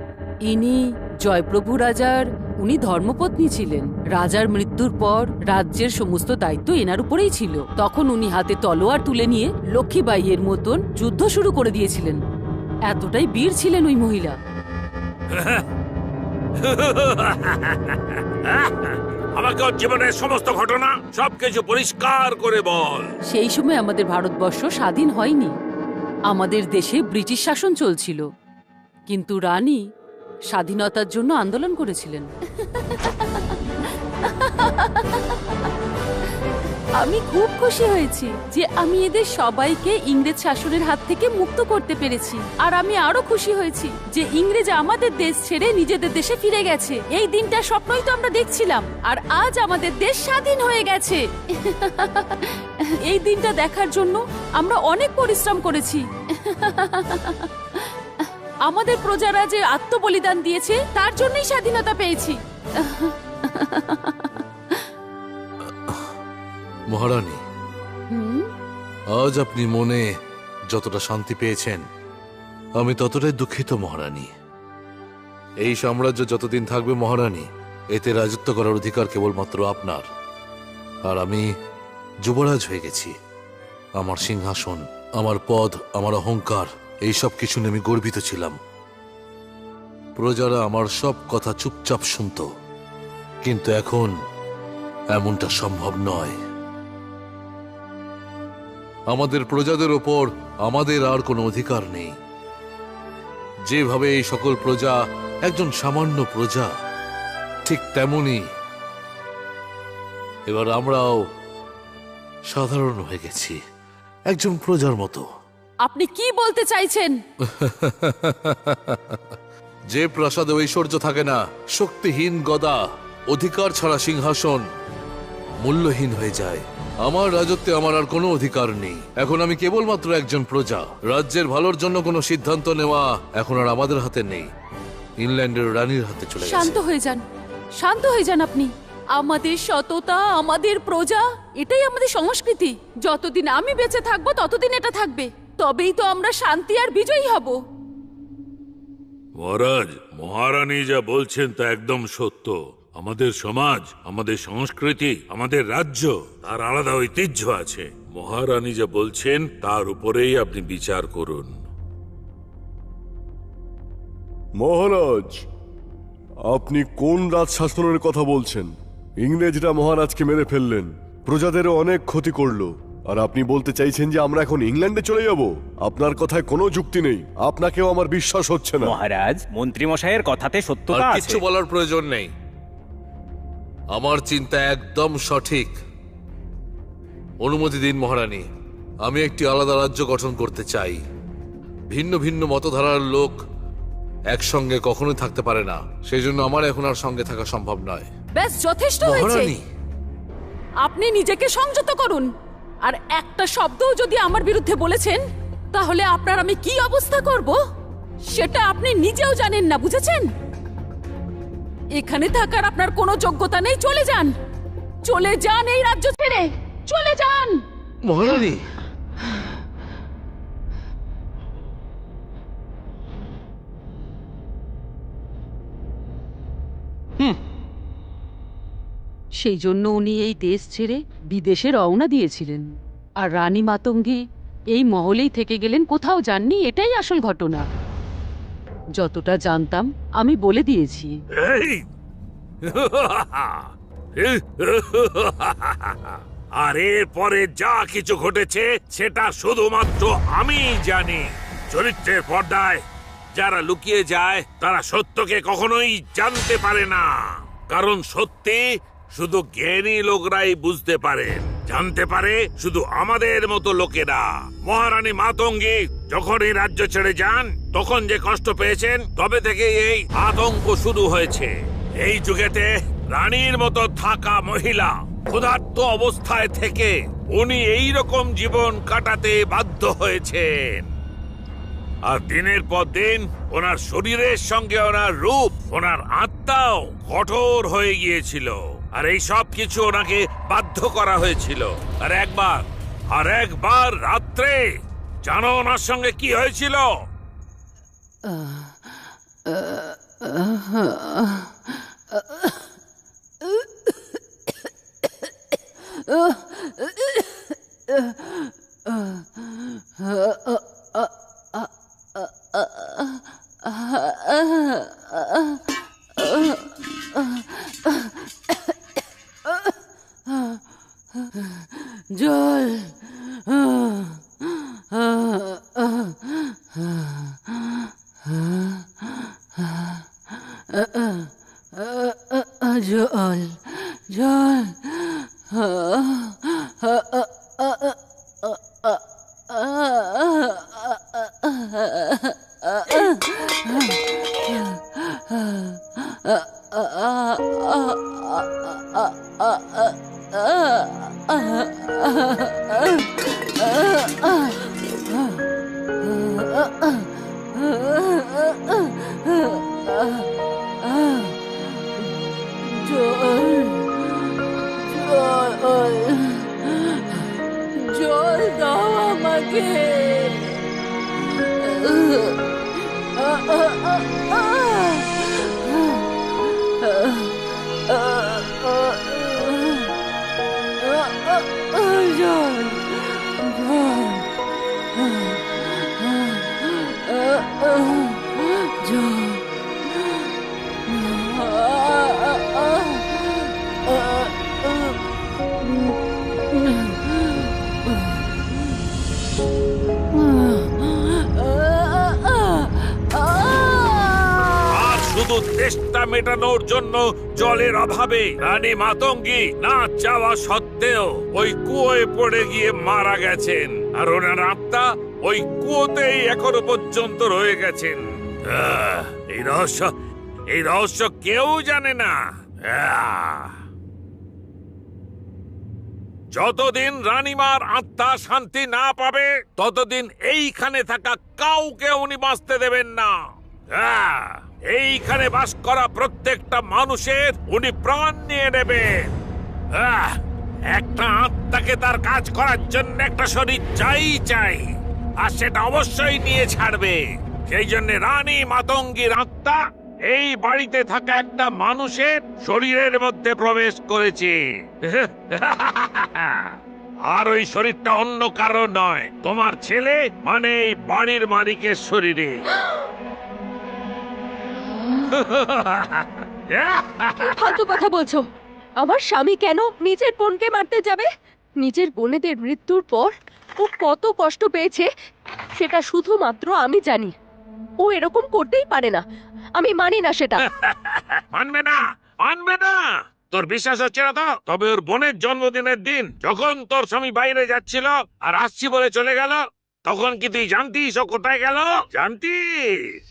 Speaker 6: ইনি জয়প্রভু রাজার উনি ধর্মপত্নী ছিলেন। রাজার মৃত্যুর পর রাজ্যের সমস্ত দায়িত্ব এনার উপরেই ছিল। তখন উনি হাতে তলোয়ার তুলে নিয়ে লক্ষ্মীবাইয়ের মতন যুদ্ধ শুরু করে দিয়েছিলেন। এতটাই বীর ছিলেন ওই মহিলা।
Speaker 1: আমাকে ওর জীবনের সমস্ত ঘটনা সবকিছু পরিষ্কার করে বল।
Speaker 6: সেই সময় আমাদের ভারতবর্ষ স্বাধীন হয়নি, আমাদের দেশে ব্রিটিশ শাসন চলছিল। কিন্তু রানী স্বাধীনতার জন্য আন্দোলন করেছিলেন। আমি খুব খুশি হয়েছি যে আমি এদের সবাইকে ইংরেজ শাসনের হাত থেকে মুক্ত করতে পেরেছি। আর আমি আরো খুশি হয়েছি যে ইংরেজ আমাদের দেশ ছেড়ে নিজেদের দেশে ফিরে গেছে। এই দিনটা স্বপ্নই তো আমরা দেখছিলাম, আর আজ আমাদের দেশ স্বাধীন হয়ে গেছে। এই দিনটা দেখার জন্য আমরা অনেক পরিশ্রম করেছি। আমাদের প্রজারা যে আত্মবলিদান দিয়েছে তার জন্যই স্বাধীনতা পেয়েছি।
Speaker 5: মহারানী, আজ আপনি মনে যতটা শান্তি পেয়েছেন আমি ততটাই দুঃখিত মহারানী। এই সাম্রাজ্য যতদিন থাকবে মহারানী, এতে রাজত্ব করার অধিকার কেবলমাত্র আপনার। আর আমি যুবরাজ হয়ে গেছি। আমার সিংহাসন, আমার পদ, আমার অহংকার, এই সব কিছু নিয়ে আমি গর্বিত ছিলাম। প্রজারা আমার সব কথা চুপচাপ শুনত, কিন্তু এখন এমনটা সম্ভব নয়। আমাদের প্রজাদের ওপর আমাদের আর কোনো অধিকার নেই। যেভাবে এই সকল প্রজা একজন সামান্য প্রজা, ঠিক তেমনি এবার আমরাও সাধারণ হয়ে গেছি, একজন প্রজার মতো।
Speaker 6: আপনি কি বলতে চাইছেন?
Speaker 5: যে প্রাসাদে ঐশ্বর্য থাকে না, শক্তিহীন গদা, অধিকার ছাড়া সিংহাসন মূল্যহীন হয়ে যায়। আমার রাজত্বে আমার আর কোনো অধিকার নেই। এখন আমি কেবলমাত্র একজন প্রজা। রাজ্যের ভালোর জন্য কোনো সিদ্ধান্ত নেওয়া এখন আর আমাদের হাতে নেই, ইংল্যান্ডের রানীর হাতে চলে গেছে।
Speaker 6: শান্ত হয়ে যান, শান্ত হয়ে যান আপনি। আমাদের সততা, আমাদের প্রজা, এটাই আমাদের সংস্কৃতি। যতদিন আমি বেঁচে থাকবো ততদিন এটা থাকবে। তবেই তো আমরা শান্তি আর বিজয়ী হব।
Speaker 1: মহারাজ, মহারানী যা বলছেন তা একদম সত্য। আমাদের সমাজ, আমাদের সংস্কৃতি, আমাদের রাজ্য, তার আলাদা ঐতিহ্য আছে। মহারানী যা বলছেন তার উপরেই আপনি বিচার করুন।
Speaker 2: মহারাজ, আপনি কোন রাজ শাসনের কথা বলছেন? ইংরেজরা মহারাজকে মেরে ফেললেন, প্রজাদেরও অনেক ক্ষতি করলো, আর আপনি বলতে চাইছেন যে আমরা এখন ইংল্যান্ডে চলে যাব? আপনার কথায় কোনো যুক্তি নেই। আপনাকেও আমার বিশ্বাস হচ্ছে না।
Speaker 12: মহারাজ, মন্ত্রী মশাইয়ের কথাতে
Speaker 5: আর
Speaker 12: সত্যতা আছে।
Speaker 5: কিচ্ছু বলার প্রয়োজন নেই। আমার চিন্তা একদম সঠিক। অনুমতি দিন মহারানী, আমি একটি আলাদা রাজ্য গঠন করতে চাই। ভিন্ন ভিন্ন মতধারার লোক একসঙ্গে কখনোই থাকতে পারে না, সেই জন্য আমার এখন আর সঙ্গে থাকা সম্ভব নয়।
Speaker 6: ব্যাস, যথেষ্ট হয়েছে।
Speaker 5: মহারানী,
Speaker 6: আপনি নিজেকে সংযত করুন। আর একটা শব্দও যদি আমার বিরুদ্ধে বলেছেন, তাহলে আপনার আমি কি অবস্থা করব সেটা আপনি নিজেও জানেন না, বুঝেছেন? এখানে থাকার আপনার কোনো যোগ্যতা নেই। চলে যান, চলে যান এই রাজ্য ছেড়ে, চলে যান।
Speaker 5: মহারানী,
Speaker 6: সেই জন্য উনি এই দেশ ছেড়ে বিদেশে রওনা দিয়েছিলেন। আর রানী মাতঙ্গী এই মহলেই থেকে গেলেন, কোথাও যাননি। এটাই আসল ঘটনা। যতটা জানতাম আমি বলে দিয়েছি।
Speaker 1: আর এরপরে যা কিছু ঘটেছে সেটা শুধুমাত্র আমি জানি। চরিত্রের পর্দায় যারা লুকিয়ে যায় তারা সত্যকে কখনোই জানতে পারে না, কারণ সত্যি শুধু জ্ঞানী লোকরাই বুঝতে পারে, জানতে পারে শুধু আমাদের মতো লোকেরা। মহারানী মাতঙ্গী যখন এই রাজ্য ছেড়ে যান তখন যে কষ্ট পেয়েছেন, তবে থেকে এই আতঙ্ক শুরু হয়েছে। এই যুগেতে রানীর মতো থাকা মহিলা ক্ষুধার্ত অবস্থায় থেকে উনি এই রকম জীবন কাটাতে বাধ্য হয়েছেন। আর দিনের পর দিন ওনার শরীরের সঙ্গে ওনার রূপ, ওনার আত্মাও কঠোর হয়ে গিয়েছিল। আর এই সব কিছু ওনাকে বাধ্য করা হয়েছিল। আর একবার রাত্রে জানো ওনার সঙ্গে কি হয়েছিল?
Speaker 6: জল। জল, জল। জল দাও আমাকে।
Speaker 1: আর শুধু তেষ্টা মেটানোর জন্য জলের অভাবে রানী মাতঙ্গী না চাওয়া সত্ত্বেও ওই কুয়োয় পড়ে গিয়ে মারা গেছেন, আর ওনার আত্মা ওই কুয়োতেই এখনো পর্যন্ত রয়ে গেছেন। এই রহস্য কেউ জানে না। যতদিন রানীমার আত্মা শান্তি না পাবে ততদিন এইখানে থাকা কাউকে উনি বাঁচতে দেবেন না। এইখানে বাস করা প্রত্যেকটা মানুষের উনি প্রাণ নিয়ে নেবেন। একটা আত্মাকে তার কাজ করার জন্য একটা শরীর চাই, আর সেটা অবশ্যই নিয়ে ছাড়বে। সেই জন্য রানী মাতঙ্গীর আত্মা এই বাড়িতে থাকা একটা মানুষের শরীরের মধ্যে প্রবেশ করেছে। আর ওই শরীরটা অন্য কারো নয়, তোমার ছেলে মানে এই বাড়ির মালিকের শরীরে।
Speaker 3: ফালতু কথা বলছো। আমার স্বামী কেন নিজের বোনকে মারতে যাবে? নিজের বোনেদের মৃত্যুর পর ও কত কষ্ট পেয়েছে সেটা শুধুমাত্র আমি জানি। ও এরকম করতেই পারে না, আমি মানি না সেটা।
Speaker 1: মানবে না? তোর বিশ্বাস হচ্ছে না তো? তবে ওর বোনের জন্মদিনের দিন যখন তোর স্বামী বাইরে যাচ্ছিল আর আসছি বলে চলে গেল, তখন কি তুই জানতিস ও কোথায় গেল? জানতিস?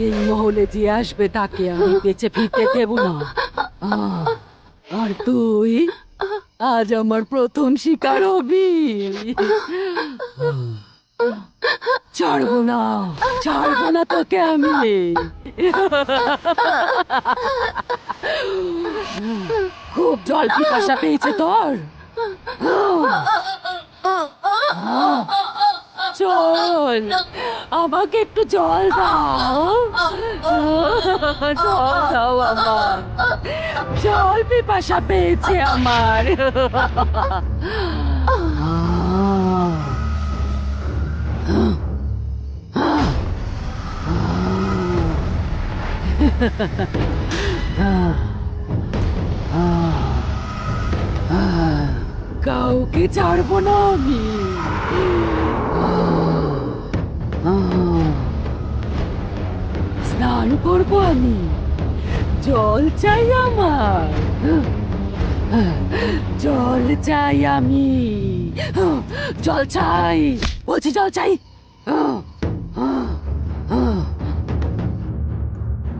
Speaker 6: এই মহলে যে আসবে তাকে আমি বেঁচে ফিরতে দেব না। আর তুই আজ আমার প্রথম শিকার হবি। ছাড়বো না তোকে আমি। খুব জল পিপাসা পেয়েছে তোর? চল, আমাকে একটু জল দাও। জল দাও আমার, জল পিপাসা পেয়েছে আমার। কাউকে ছাড়বো না আমি। স্নান করবো আমি, জল চাই আমার, জল চাই আমি, জল চাই বলছি, জল চাই।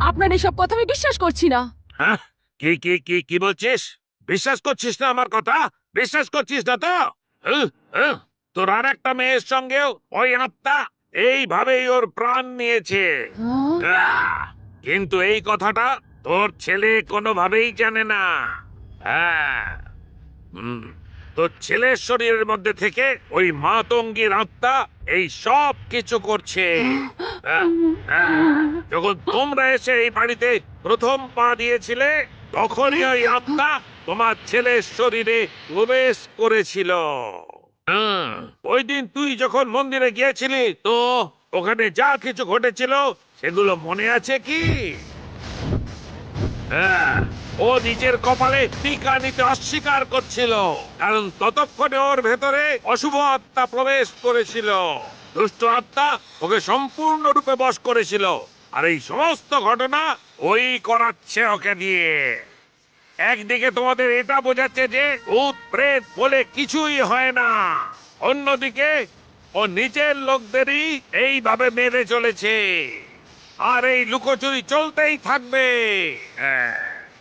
Speaker 6: আপনার এসব কথা আমি বিশ্বাস করছি না।
Speaker 1: হ্যাঁ, কি বলছিস? বিশ্বাস করছিস না আমার কথা? বিশ্বাস করছিস না তো? তোর আর একটা মেয়ের সঙ্গেও ওই আত্মা এইভাবেই ওর প্রাণ নিয়েছে। কিন্তু এই কথাটা তোর ছেলে কোনোভাবেই জানে না। তোর ছেলের শরীরের মধ্যে থেকে ওই মাতঙ্গীর আত্মা এই সব কিছু করছে। যখন তোমরা এসে এই বাড়িতে প্রথম পা দিয়েছিলে, তখনই ওই আত্মা তোমার ছেলের শরীরে প্রবেশ করেছিল। ওই দিন তুই যখন মন্দিরে গিয়েছিলি, তো ওখানে যা কিছু ঘটেছিল সেগুলো মনে আছে কি? ও নিজের কপালে টিকা নিতে অস্বীকার করছিল, কারণ ততক্ষণে ওর ভেতরে অশুভ আত্মা প্রবেশ করেছিল। দুষ্ট আত্মা ওকে সম্পূর্ণরূপে বশ করেছিল, আর এই সমস্ত ঘটনা ওই করাচ্ছে ওকে দিয়ে। একদিকে তোমাদের এটা বোঝাচ্ছে যে ভূত প্রেত বলে কিছুই হয় না, অন্যদিকে ও নিজের লোকদেরই এইভাবে মেরে চলেছে, আর এই লুকোচুরি চলতেই থাকবে।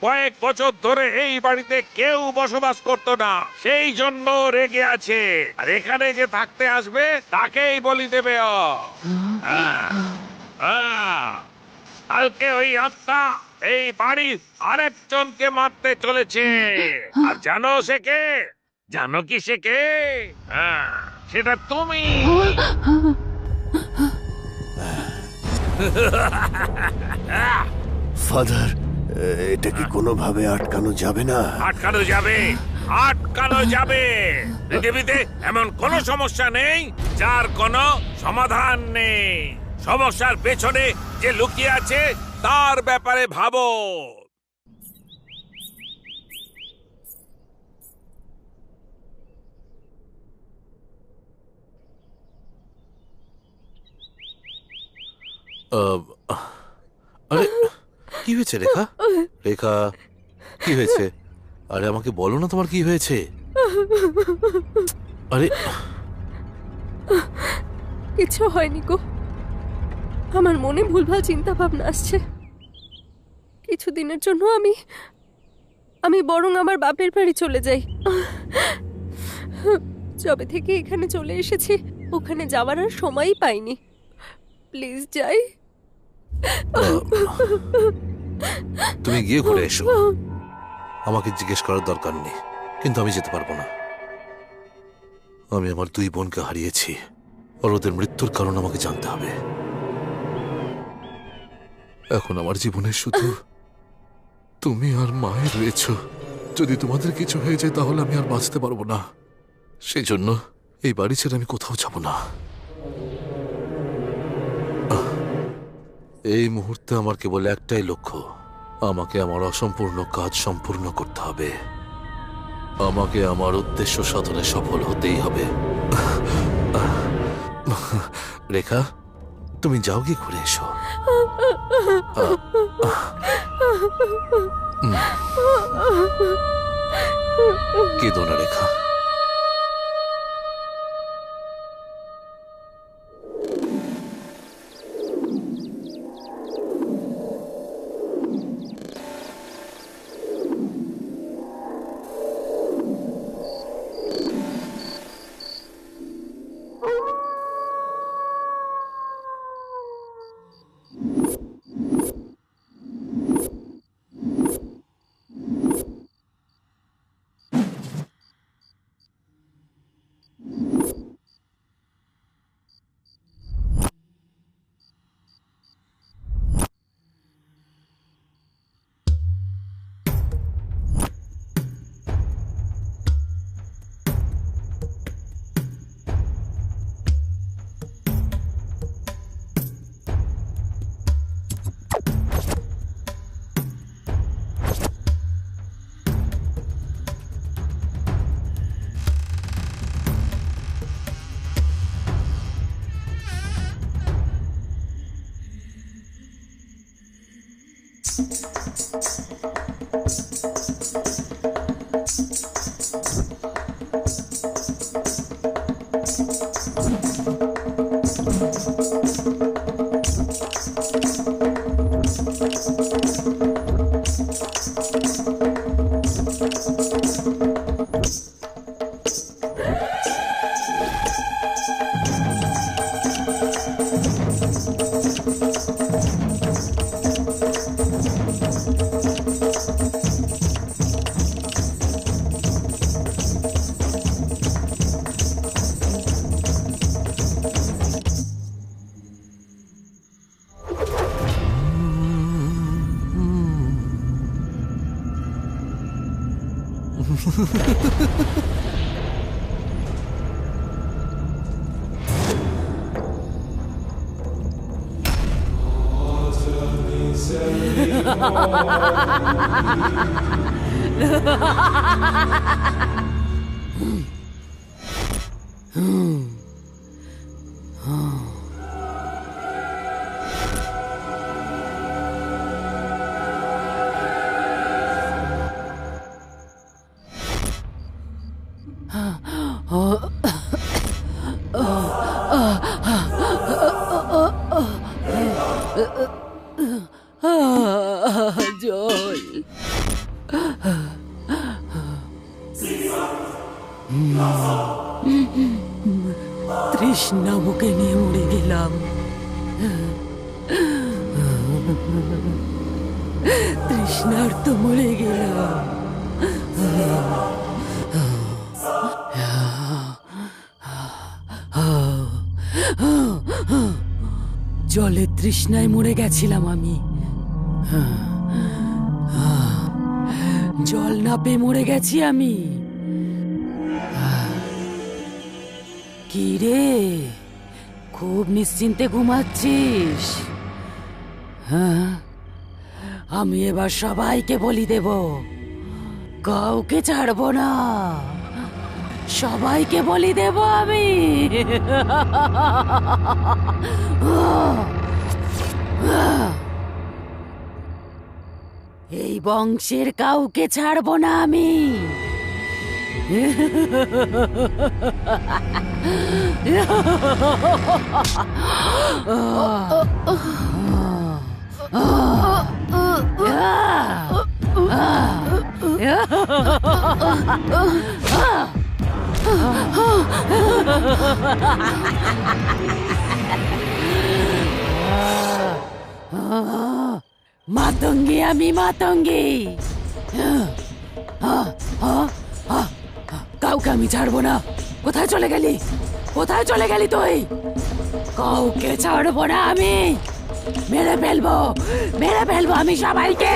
Speaker 1: কয়েক বছর ধরে এই বাড়িতে কেউ বসবাস করতো না, সেই জন্য রেগে আছে, আর এখানে যে থাকতে আসবে তাকেই বলি দেবে ও। কালকে ওই আত্মা এই বাড়ির আরেকজনকে মারতে চলেছে, আর জানো সে কে? জানো কি সে কে? সেটা তুমি।
Speaker 4: ফাদার, এটা কি কোনোভাবে আটকানো যাবে না?
Speaker 1: আটকানো যাবে, আটকানো যাবে। পৃথিবীতে এমন কোনো সমস্যা নেই যার কোনো সমাধান নেই। সমস্যার পেছনে যে লুকিয়ে আছে তার ব্যাপারে ভাবো।
Speaker 5: আরে কি হয়েছে রেখা? রেখা কি হয়েছে? আরে আমাকে বলো না তোমার কি হয়েছে? আরে
Speaker 3: কিছু হয়নি গো, আমার মনে ভুলভাল চিন্তা ভাবনা আসছে। কিছুদিনের জন্য আমি বরং আমার বাপের বাড়ি চলে যাই। যবে থেকে এখানে চলে এসেছি ওখানে যাওয়ার আর সময়ই পাইনি। প্লিজ যাই।
Speaker 5: তুমি গিয়ে ঘুরে এসো, আমাকে জিজ্ঞেস করার দরকার নেই, কিন্তু আমি যেতে পারবো না। আমি আমার দুই বোনকে হারিয়েছি, আর ওদের মৃত্যুর কারণ আমাকে জানতে হবে। এখন আমার জীবনে শুধু তুমি আর মায়ের রয়েছ। যদি তোমাদের কিছু হয়ে যায় তাহলে আমি আর বাঁচতে পারবো না। সেই জন্য এই বাড়ি ছেড়ে আমি কোথাও যাব না। এই মুহূর্তে আমার কেবল একটাই লক্ষ্য, আমাকে আমার অসম্পূর্ণ কাজ সম্পূর্ণ করতে হবে। আমাকে আমার উদ্দেশ্য সাধনে সফল হতেই হবে। রেখা, তুমি যাও গিয়ে ঘুরে এসো। কেঁদো না রেখা।
Speaker 6: তৃষ্ণা বুকে নিয়ে উড়ে গেলাম। তৃষ্ণার তো মরে গেলাম। জলের তৃষ্ণায় মরে গেছিলাম আমি। জল না পেয়ে মরে গেছি আমি। কি রে, খুব নিশ্চিন্তে ঘুমাচ্ছিস? হ্যাঁ, আমি এবার সবাইকে বলি দেব, কাউকে ছাড়বো না, সবাইকে বলি দেব আমি। এই বংশের কাউকে ছাড়বো না আমি। মাতঙ্গী আমি, মাতঙ্গী। কাউকে আমি ছাড়বো না। কোথায় চলে গেলি? কোথায় চলে গেলি তুই? কাউকে ছাড়বো না আমি। মেরে ফেলবো, মেরে ফেলবো আমি সবাইকে।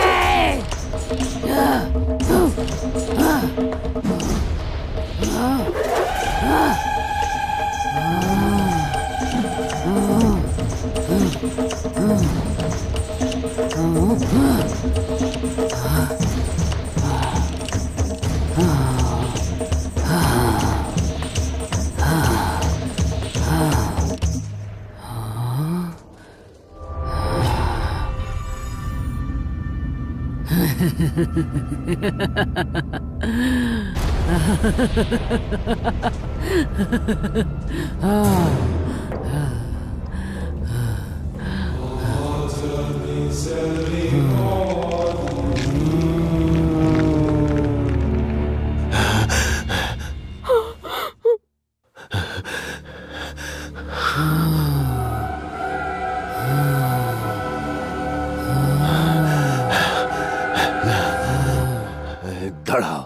Speaker 4: দাঁড়াও,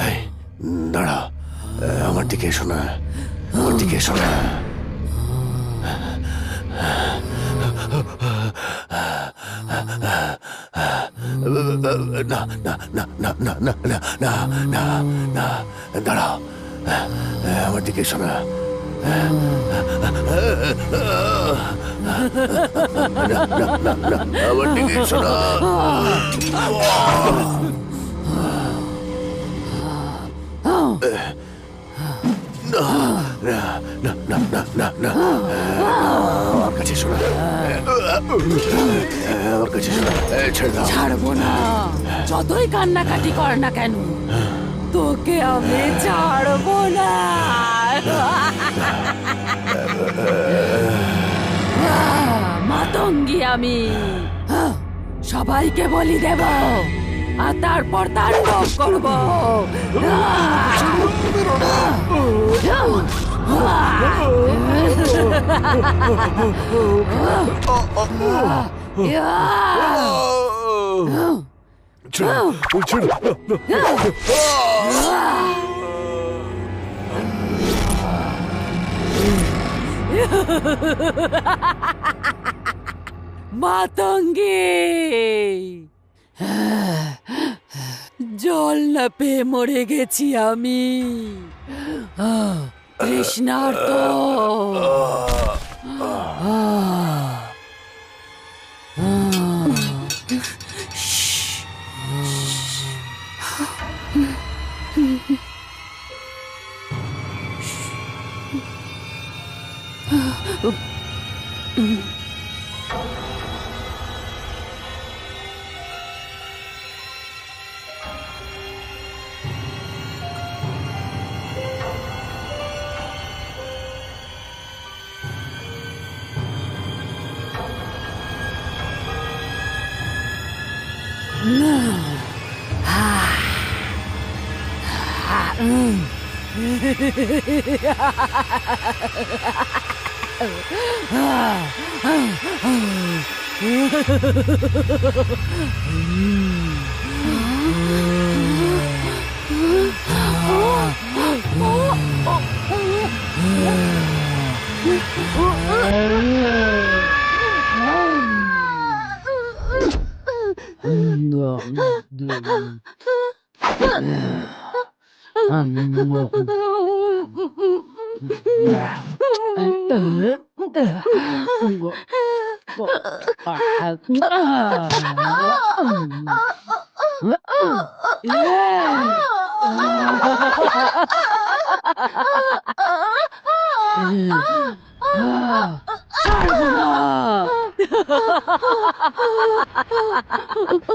Speaker 4: এই, দাঁড়াও, আমার দিকে এসো না, আমার দিকে এসো না। না না না না না না না না না না, দাঁড়াও, আমার দিকে এসো না। আমার দিকে এসো না। আমার কাছে শোনা, আমার কাছে শোনা, ছেড়ে দাও।
Speaker 6: ছাড়বো না, যতই কান্নাকাটি কর না কেন, তোকে আমি ছাড়বো না। মাতঙ্গী আমি, সবাইকে বলি দেব, আর তারপর তাণ্ডব করবো। মাতঙ্গী, জল না পেয়ে মরে গেছি আমি। তৃষ্ণার্ত।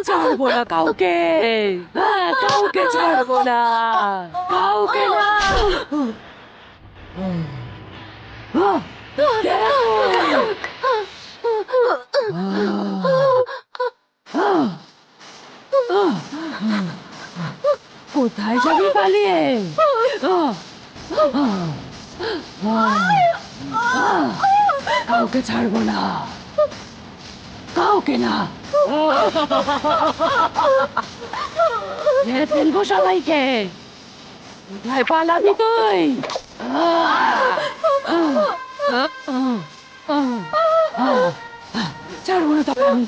Speaker 6: ছাড়বো না কাউকে, কাউকে ছাড়বো না, কাউকে না। কোথায় যাবি পালিয়ে? কাউকে ছাড়বো না, কাউকে না। মেরে ফেলবো সবাইকে। কোথায় পালাবি তুই? ছাড়বো না তোকে আমি।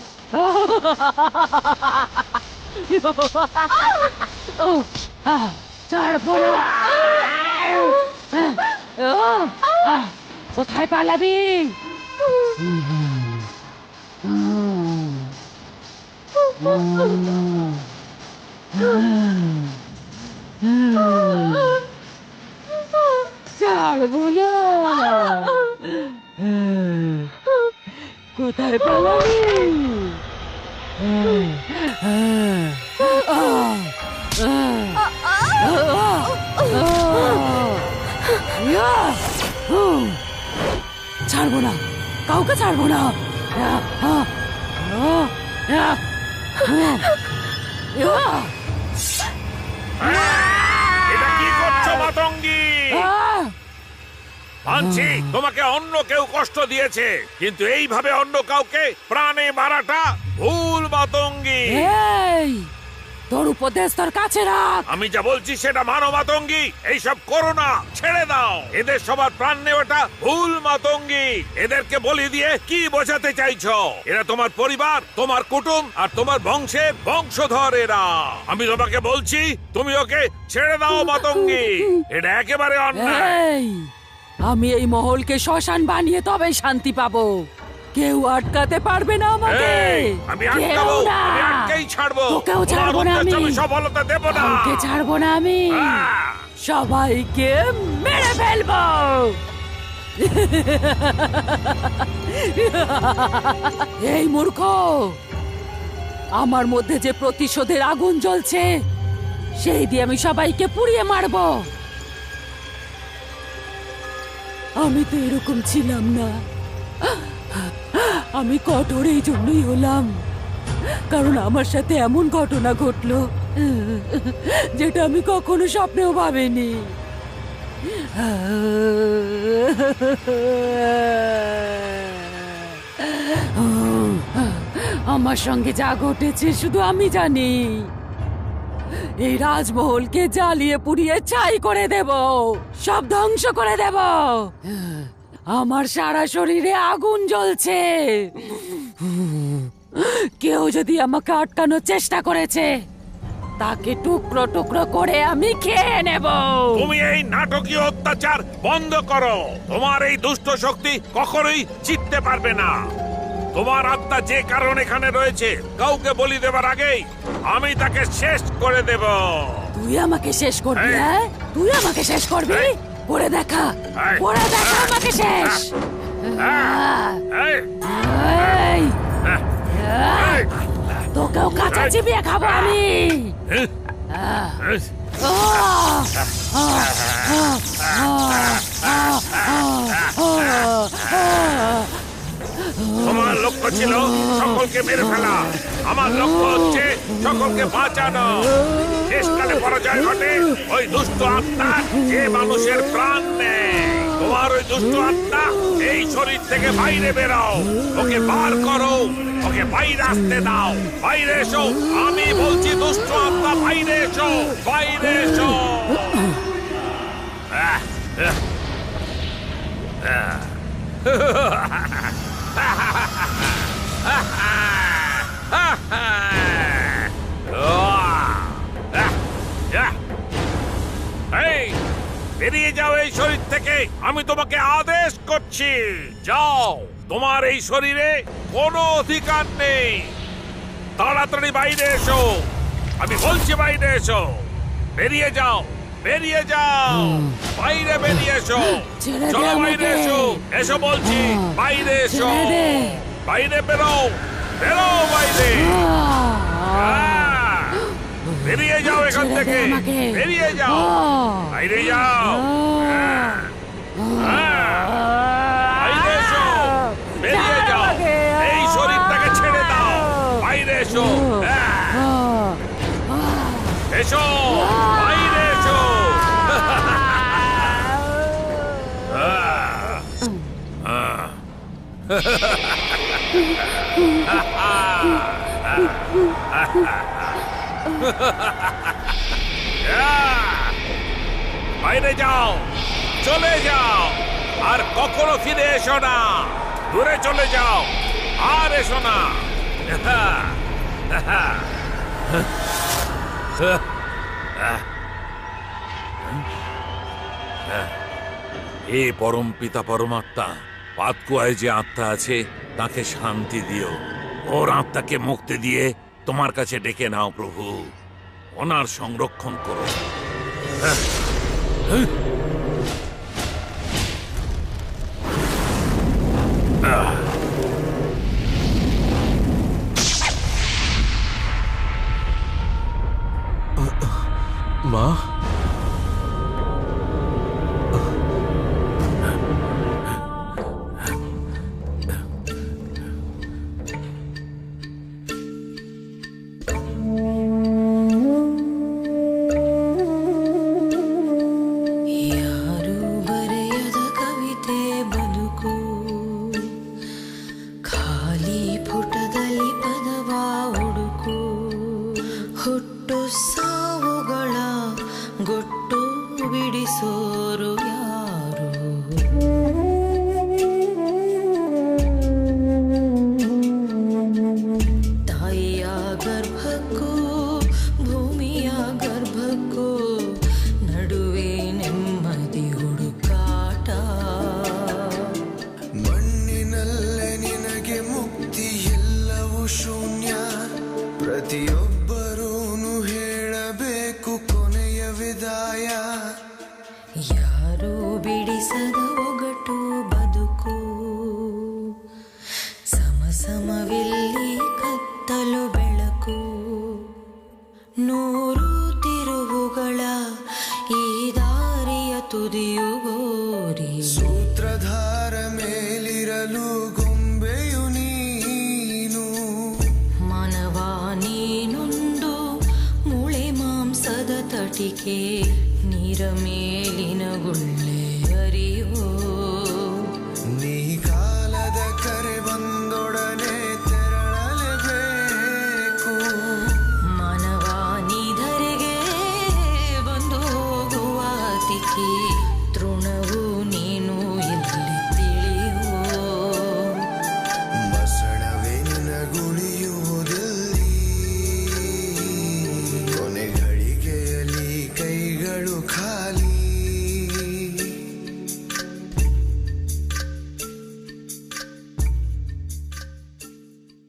Speaker 6: ছাড়বো না। কোথায় পালাবি? ছাড়বো না। কোথায় পালাবি? ছাড়বো না, কাউকে ছাড়বো না।
Speaker 1: এটা কি করছো মাতঙ্গী? মানছি তোমাকে অন্য কেউ কষ্ট দিয়েছে, কিন্তু এইভাবে অন্য কাউকে প্রাণে মারাটা ভুল মাতঙ্গী।
Speaker 6: এই, তোর উপদেশ তোর কাছে রাখ।
Speaker 1: আমি যা বলছি সেটা মানো মাতঙ্গী। এইসব করো না, ছেড়ে দাও। এদের সবার প্রাণ নেওয়াটা ভুল মাতঙ্গী। এদেরকে বলি দিয়ে কি বোঝাতে চাইছো? এরা তোমার পরিবার, তোমার কুটুম আর তোমার বংশের বংশধর এরা। আমি তোমাকে বলছি তুমি ওকে ছেড়ে দাও মাতঙ্গী। এটা একেবারে অন্যায়।
Speaker 6: এই, আমি এই মহলকে শ্মশান বানিয়ে তবেই শান্তি পাবো। কেউ আটকাতে পারবে না আমাকে।
Speaker 1: আমি আটকাবো, আমি আটকেই ছাড়বো।
Speaker 6: তোকেও ছাড়বো না আমি।
Speaker 1: সফলতা দেব না।
Speaker 6: কাউকে ছাড়বো না আমি। সবাইকে মেরে ফেলবো। এই মূর্খ, আমার মধ্যে যে প্রতিশোধের আগুন জ্বলছে সেই দিয়ে আমি সবাইকে পুড়িয়ে মারবো। আমি তো এরকম ছিলাম না। আমি কঠোর এই জন্যই হলাম, কারণ আমার সাথে এমন ঘটনা ঘটলো যেটা আমি কখনো স্বপ্নেও ভাবিনি। আমার সঙ্গে যা ঘটেছে শুধু আমি জানি। এই রাজমহলকে জ্বালিয়ে পুড়িয়ে ছাই করে দেব, সব ধ্বংস করে দেব। আমার সারা শরীরে আগুন জ্বলছে। কেউ যদি আমাকে আটকানোর চেষ্টা করেছে তাকে টুকরো টুকরো করে আমি খেয়ে নেব।
Speaker 1: তুমি এই নাটকীয় অত্যাচার বন্ধ করো। তোমার এই দুষ্ট শক্তি কখনোই জিততে পারবে না। তোমার আত্মা যে কারণ এখানে রয়েছে, কাউকে বলি দেবার আগেই আমি তাকে শেষ করে দেব।
Speaker 6: তুই আমাকে শেষ করবি? হ্যাঁ, তুই আমাকে শেষ করবি? করে দেখা, করে দেখা আমাকে শেষ। তোকেও কাঁচা চিবিয়ে খাবো আমি।
Speaker 1: তোমার লক্ষ্য ছিল সকলকে মেরে ফেলা, আমার লক্ষ্য হচ্ছে সকলকে বাঁচানো। শেষকালে পরাজয় ঘটে ওই দুষ্ট আত্মা যে মানুষের প্রাণ নেয়। তোমার ওই দুষ্ট আত্মা এই শরীর থেকে বাইরে বেরাও, ওকে বার করো, ওকে বাইরে আসতে দাও। বাইরে এসো, আমি বলছি দুষ্ট আত্মা বাইরে এসো, বাইরে এসো। এই, বেরিয়ে যাও এই শরীর থেকে, আমি তোমাকে আদেশ করছি। যাও, তোমার এই শরীরে কোনো অধিকার নেই। তাড়াতাড়ি বাইরে এসো, আমি বলছি বাইরে এসো। বেরিয়ে যাও, বেরিয়ে যাও, বাইরে বেরিয়ে এসো। চলো বাইরে এসো, এসো বলছি, বাইরে এসো, বাইরে বেরো, বেরো বাইরে। বেরিয়ে যাও এখান থেকে, বেরিয়ে যাও, বাইরে যাও। বাইরে এসো, বেরিয়ে যাও, এই শরীরটাকে ছেড়ে দাও, বাইরে এসো। এসো, বাইরে এসো। বাইরে যাও, চলে যাও, আর কখনো ফিরে এসো না। দূরে চলে যাও, আর এসো না। হে পরম পিতা পরমাত্মা, পাতকুয়ায় যে আত্মা আছে তাকে শান্তি দিও। ওর আত্মাকে মুক্তি দিয়ে তোমার কাছে ডেকে নাও প্রভু, ওনার সংরক্ষণ করো।
Speaker 5: মা,
Speaker 8: ಯಾರು ಬರೆಯದ ಕವಿತೆ ಬದುಕು, ಖಾಲಿ ಪುಟದಲ್ಲಿ ಪದವ ಹುಡುಕು. ಹುಟ್ಟು ಸಾವುಗಳ ಗೊಟ್ಟು ಬಿಡಿಸೋರು ಯಾರು? ತಾಯಿಯ ಗರ್ಭಕ್ಕೂ ಭೂಮಿಯ ಗರ್ಭಕ್ಕೂ ನಡುವೆ ನೆಮ್ಮದಿ ಹುಡುಕಾಟ.
Speaker 7: ಮಣ್ಣಿನಲ್ಲೇ ನಿನಗೆ ಮುಕ್ತಿ, ಎಲ್ಲವೂ ಶೂನ್ಯ. ಪ್ರತಿಯೊಬ್ಬರೂನು ಹೇಳಬೇಕು ಕೊನೆಯ ವಿದಾಯ.
Speaker 8: ಯಾರು ಬಿಡಿಸದ ಒಗಟು ಬದುಕು, ಸಮಸಮವಿಲ್ಲಿ ಕತ್ತಲು ಬೆಳಕು. ನೂರು ತಿರುವುಗಳ ಈ ದಾರಿಯ ತುದಿಯು ಗೋರಿ.
Speaker 7: ಸೂತ್ರಧಾರ ಮೇಲಿರಲು ಗೊಂಬೆಯು ನೀನು.
Speaker 8: ಮಾನವ ನೀನೊಂದು ಮೂಳೆ ಮಾಂಸದ ತಟಿಕೆ, ನೀರ ಮೇಲಿನ ಗುಳ್ಳೆ.